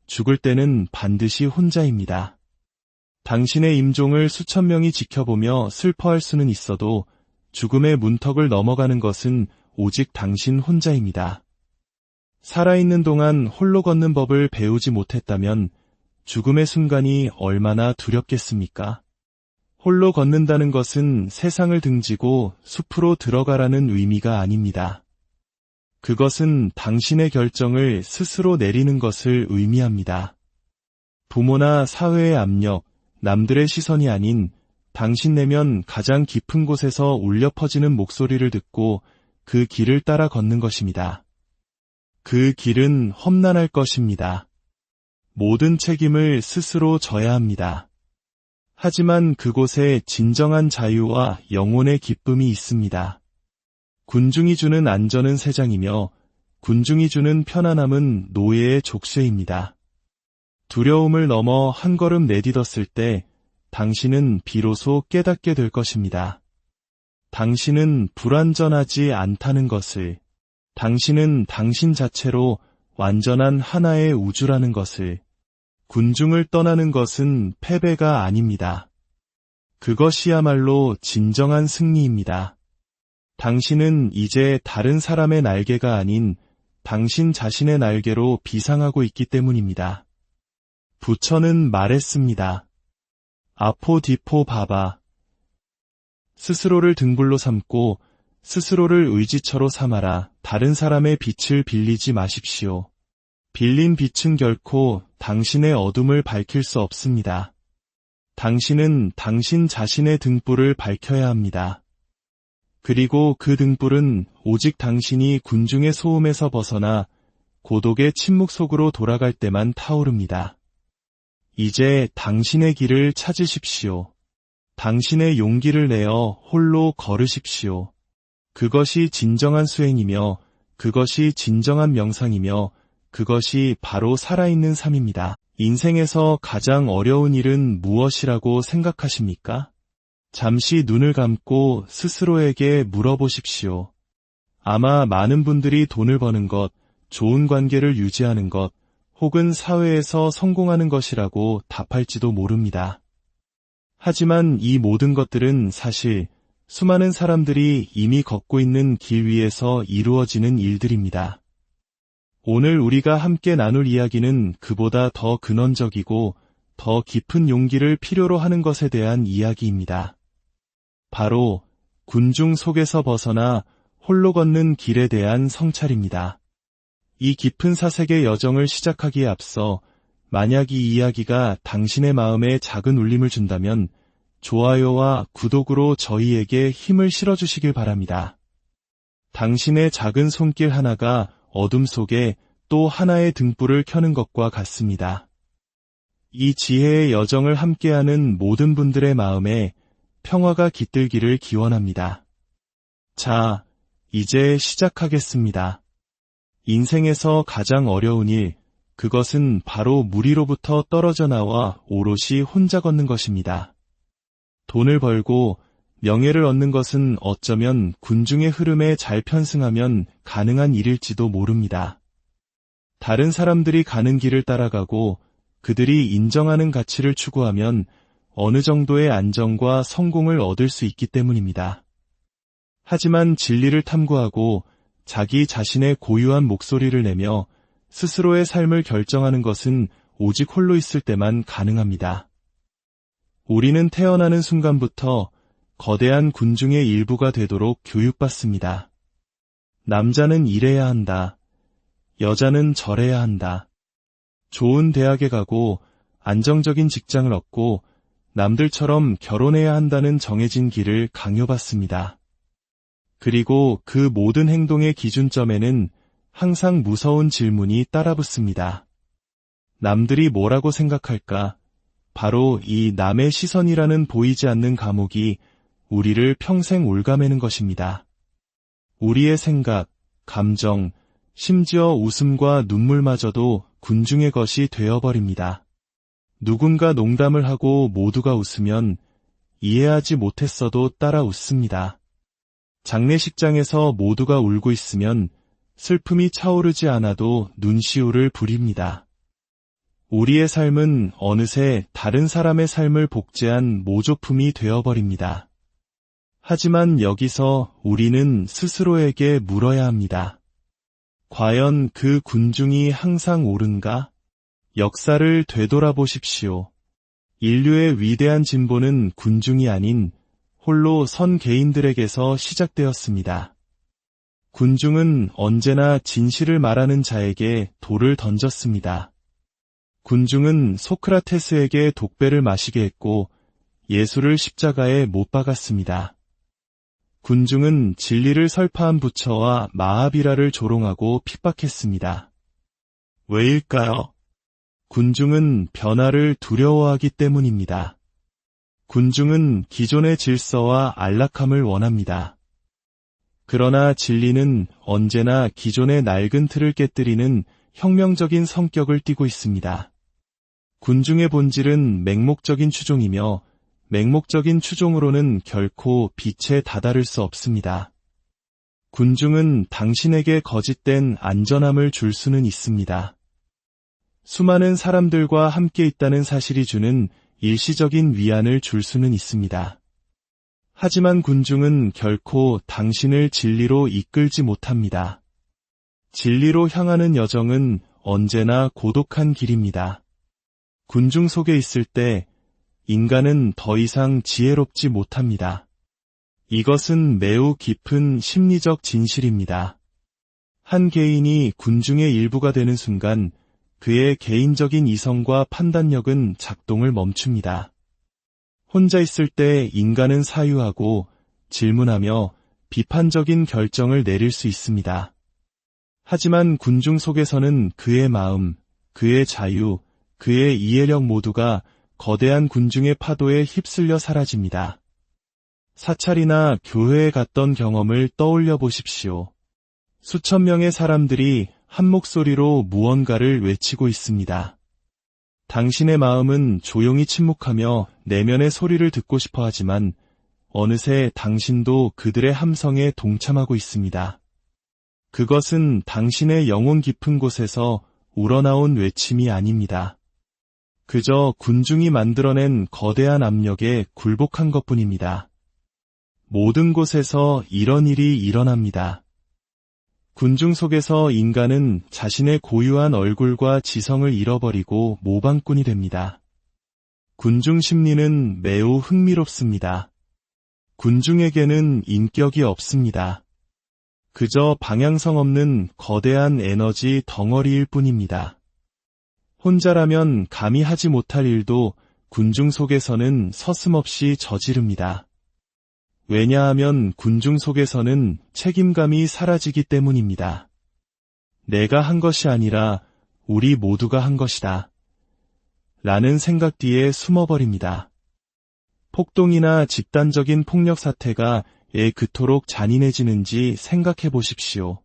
죽을 때는 반드시 혼자입니다. 당신의 임종을 수천 명이 지켜보며 슬퍼할 수는 있어도 죽음의 문턱을 넘어가는 것은 오직 당신 혼자입니다. 살아있는 동안 홀로 걷는 법을 배우지 못했다면 죽음의 순간이 얼마나 두렵겠습니까? 홀로 걷는다는 것은 세상을 등지고 숲으로 들어가라는 의미가 아닙니다. 그것은 당신의 결정을 스스로 내리는 것을 의미합니다. 부모나 사회의 압력, 남들의 시선이 아닌 당신 내면 가장 깊은 곳에서 울려 퍼지는 목소리를 듣고 그 길을 따라 걷는 것입니다. 그 길은 험난할 것입니다. 모든 책임을 스스로 져야 합니다. 하지만 그곳에 진정한 자유와 영혼의 기쁨이 있습니다. 군중이 주는 안전은 세장이며 군중이 주는 편안함은 노예의 족쇄입니다. 두려움을 넘어 한 걸음 내딛었을 때 당신은 비로소 깨닫게 될 것입니다. 당신은 불완전하지 않다는 것을, 당신은 당신 자체로 완전한 하나의 우주라는 것을, 군중을 떠나는 것은 패배가 아닙니다. 그것이야말로 진정한 승리입니다. 당신은 이제 다른 사람의 날개가 아닌 당신 자신의 날개로 비상하고 있기 때문입니다. 부처는 말했습니다. 아포디포 바바. 스스로를 등불로 삼고 스스로를 의지처로 삼아라. 다른 사람의 빛을 빌리지 마십시오. 빌린 빛은 결코 당신의 어둠을 밝힐 수 없습니다. 당신은 당신 자신의 등불을 밝혀야 합니다. 그리고 그 등불은 오직 당신이 군중의 소음에서 벗어나 고독의 침묵 속으로 돌아갈 때만 타오릅니다. 이제 당신의 길을 찾으십시오. 당신의 용기를 내어 홀로 걸으십시오. 그것이 진정한 수행이며 그것이 진정한 명상이며 그것이 바로 살아있는 삶입니다. 인생에서 가장 어려운 일은 무엇이라고 생각하십니까? 잠시 눈을 감고 스스로에게 물어보십시오. 아마 많은 분들이 돈을 버는 것, 좋은 관계를 유지하는 것, 혹은 사회에서 성공하는 것이라고 답할지도 모릅니다. 하지만 이 모든 것들은 사실 수많은 사람들이 이미 걷고 있는 길 위에서 이루어지는 일들입니다. 오늘 우리가 함께 나눌 이야기는 그보다 더 근원적이고 더 깊은 용기를 필요로 하는 것에 대한 이야기입니다. 바로 군중 속에서 벗어나 홀로 걷는 길에 대한 성찰입니다. 이 깊은 사색의 여정을 시작하기에 앞서 만약 이 이야기가 당신의 마음에 작은 울림을 준다면 좋아요와 구독으로 저희에게 힘을 실어주시길 바랍니다. 당신의 작은 손길 하나가 어둠 속에 또 하나의 등불을 켜는 것과 같습니다. 이 지혜의 여정을 함께하는 모든 분들의 마음에 평화가 깃들기를 기원합니다. 자, 이제 시작하겠습니다. 인생에서 가장 어려운 일, 그것은 바로 무리로부터 떨어져 나와 오롯이 혼자 걷는 것입니다. 돈을 벌고 명예를 얻는 것은 어쩌면 군중의 흐름에 잘 편승하면 가능한 일일지도 모릅니다. 다른 사람들이 가는 길을 따라가고 그들이 인정하는 가치를 추구하면 어느 정도의 안정과 성공을 얻을 수 있기 때문입니다. 하지만 진리를 탐구하고 자기 자신의 고유한 목소리를 내며 스스로의 삶을 결정하는 것은 오직 홀로 있을 때만 가능합니다. 우리는 태어나는 순간부터 거대한 군중의 일부가 되도록 교육받습니다. 남자는 이래야 한다. 여자는 저래야 한다. 좋은 대학에 가고 안정적인 직장을 얻고 남들처럼 결혼해야 한다는 정해진 길을 강요받습니다. 그리고 그 모든 행동의 기준점에는 항상 무서운 질문이 따라붙습니다. 남들이 뭐라고 생각할까? 바로 이 남의 시선이라는 보이지 않는 감옥이 우리를 평생 올가매는 것입니다. 우리의 생각, 감정, 심지어 웃음과 눈물마저도 군중의 것이 되어버립니다. 누군가 농담을 하고 모두가 웃으면 이해하지 못했어도 따라 웃습니다. 장례식장에서 모두가 울고 있으면 슬픔이 차오르지 않아도 눈시울을 부립니다. 우리의 삶은 어느새 다른 사람의 삶을 복제한 모조품이 되어버립니다. 하지만 여기서 우리는 스스로에게 물어야 합니다. 과연 그 군중이 항상 옳은가? 역사를 되돌아보십시오. 인류의 위대한 진보는 군중이 아닌 홀로 선 개인들에게서 시작되었습니다. 군중은 언제나 진실을 말하는 자에게 돌을 던졌습니다. 군중은 소크라테스에게 독배를 마시게 했고 예수를 십자가에 못 박았습니다. 군중은 진리를 설파한 부처와 마하비라를 조롱하고 핍박했습니다. 왜일까요? 군중은 변화를 두려워하기 때문입니다. 군중은 기존의 질서와 안락함을 원합니다. 그러나 진리는 언제나 기존의 낡은 틀을 깨뜨리는 혁명적인 성격을 띠고 있습니다. 군중의 본질은 맹목적인 추종이며 맹목적인 추종으로는 결코 빛에 다다를 수 없습니다. 군중은 당신에게 거짓된 안전함을 줄 수는 있습니다. 수많은 사람들과 함께 있다는 사실이 주는 일시적인 위안을 줄 수는 있습니다. 하지만 군중은 결코 당신을 진리로 이끌지 못합니다. 진리로 향하는 여정은 언제나 고독한 길입니다. 군중 속에 있을 때 인간은 더 이상 지혜롭지 못합니다. 이것은 매우 깊은 심리적 진실입니다. 한 개인이 군중의 일부가 되는 순간 그의 개인적인 이성과 판단력은 작동을 멈춥니다. 혼자 있을 때 인간은 사유하고 질문하며 비판적인 결정을 내릴 수 있습니다. 하지만 군중 속에서는 그의 마음, 그의 자유, 그의 이해력 모두가 거대한 군중의 파도에 휩쓸려 사라집니다. 사찰이나 교회에 갔던 경험을 떠올려 보십시오. 수천 명의 사람들이 한 목소리로 무언가를 외치고 있습니다. 당신의 마음은 조용히 침묵하며 내면의 소리를 듣고 싶어 하지만 어느새 당신도 그들의 함성에 동참하고 있습니다. 그것은 당신의 영혼 깊은 곳에서 우러나온 외침이 아닙니다. 그저 군중이 만들어낸 거대한 압력에 굴복한 것뿐입니다. 모든 곳에서 이런 일이 일어납니다. 군중 속에서 인간은 자신의 고유한 얼굴과 지성을 잃어버리고 모방꾼이 됩니다. 군중 심리는 매우 흥미롭습니다. 군중에게는 인격이 없습니다. 그저 방향성 없는 거대한 에너지 덩어리일 뿐입니다. 혼자라면 감히 하지 못할 일도 군중 속에서는 서슴없이 저지릅니다. 왜냐하면 군중 속에서는 책임감이 사라지기 때문입니다. 내가 한 것이 아니라 우리 모두가 한 것이다. 라는 생각 뒤에 숨어버립니다. 폭동이나 집단적인 폭력 사태가 왜 그토록 잔인해지는지 생각해 보십시오.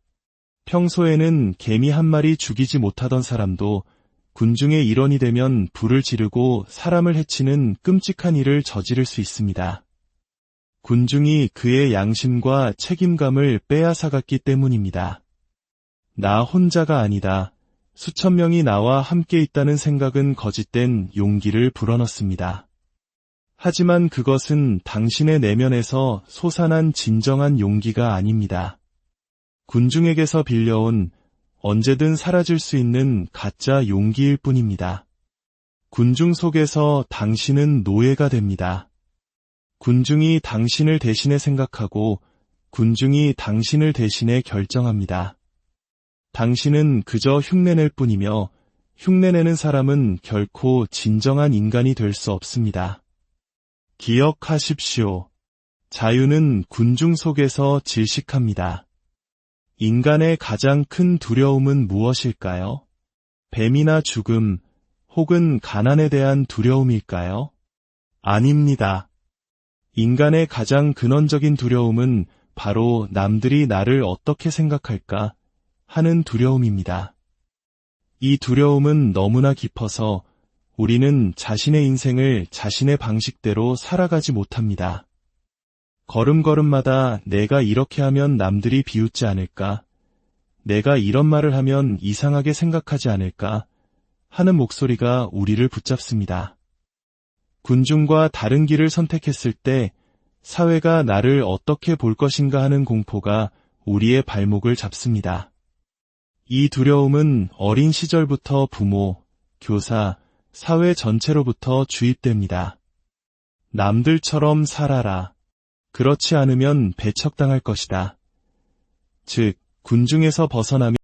평소에는 개미 한 마리 죽이지 못하던 사람도 군중의 일원이 되면 불을 지르고 사람을 해치는 끔찍한 일을 저지를 수 있습니다. 군중이 그의 양심과 책임감을 빼앗아갔기 때문입니다. 나 혼자가 아니다. 수천 명이 나와 함께 있다는 생각은 거짓된 용기를 불어넣습니다. 하지만 그것은 당신의 내면에서 솟아난 진정한 용기가 아닙니다. 군중에게서 빌려온 언제든 사라질 수 있는 가짜 용기일 뿐입니다. 군중 속에서 당신은 노예가 됩니다. 군중이 당신을 대신해 생각하고 군중이 당신을 대신해 결정합니다. 당신은 그저 흉내낼 뿐이며 흉내내는 사람은 결코 진정한 인간이 될 수 없습니다. 기억하십시오. 자유는 군중 속에서 질식합니다. 인간의 가장 큰 두려움은 무엇일까요? 뱀이나 죽음 혹은 가난에 대한 두려움일까요? 아닙니다. 인간의 가장 근원적인 두려움은 바로 남들이 나를 어떻게 생각할까 하는 두려움입니다. 이 두려움은 너무나 깊어서 우리는 자신의 인생을 자신의 방식대로 살아가지 못합니다. 걸음걸음마다 내가 이렇게 하면 남들이 비웃지 않을까? 내가 이런 말을 하면 이상하게 생각하지 않을까? 하는 목소리가 우리를 붙잡습니다. 군중과 다른 길을 선택했을 때 사회가 나를 어떻게 볼 것인가 하는 공포가 우리의 발목을 잡습니다. 이 두려움은 어린 시절부터 부모, 교사, 사회 전체로부터 주입됩니다. 남들처럼 살아라. 그렇지 않으면 배척당할 것이다. 즉, 군중에서 벗어나면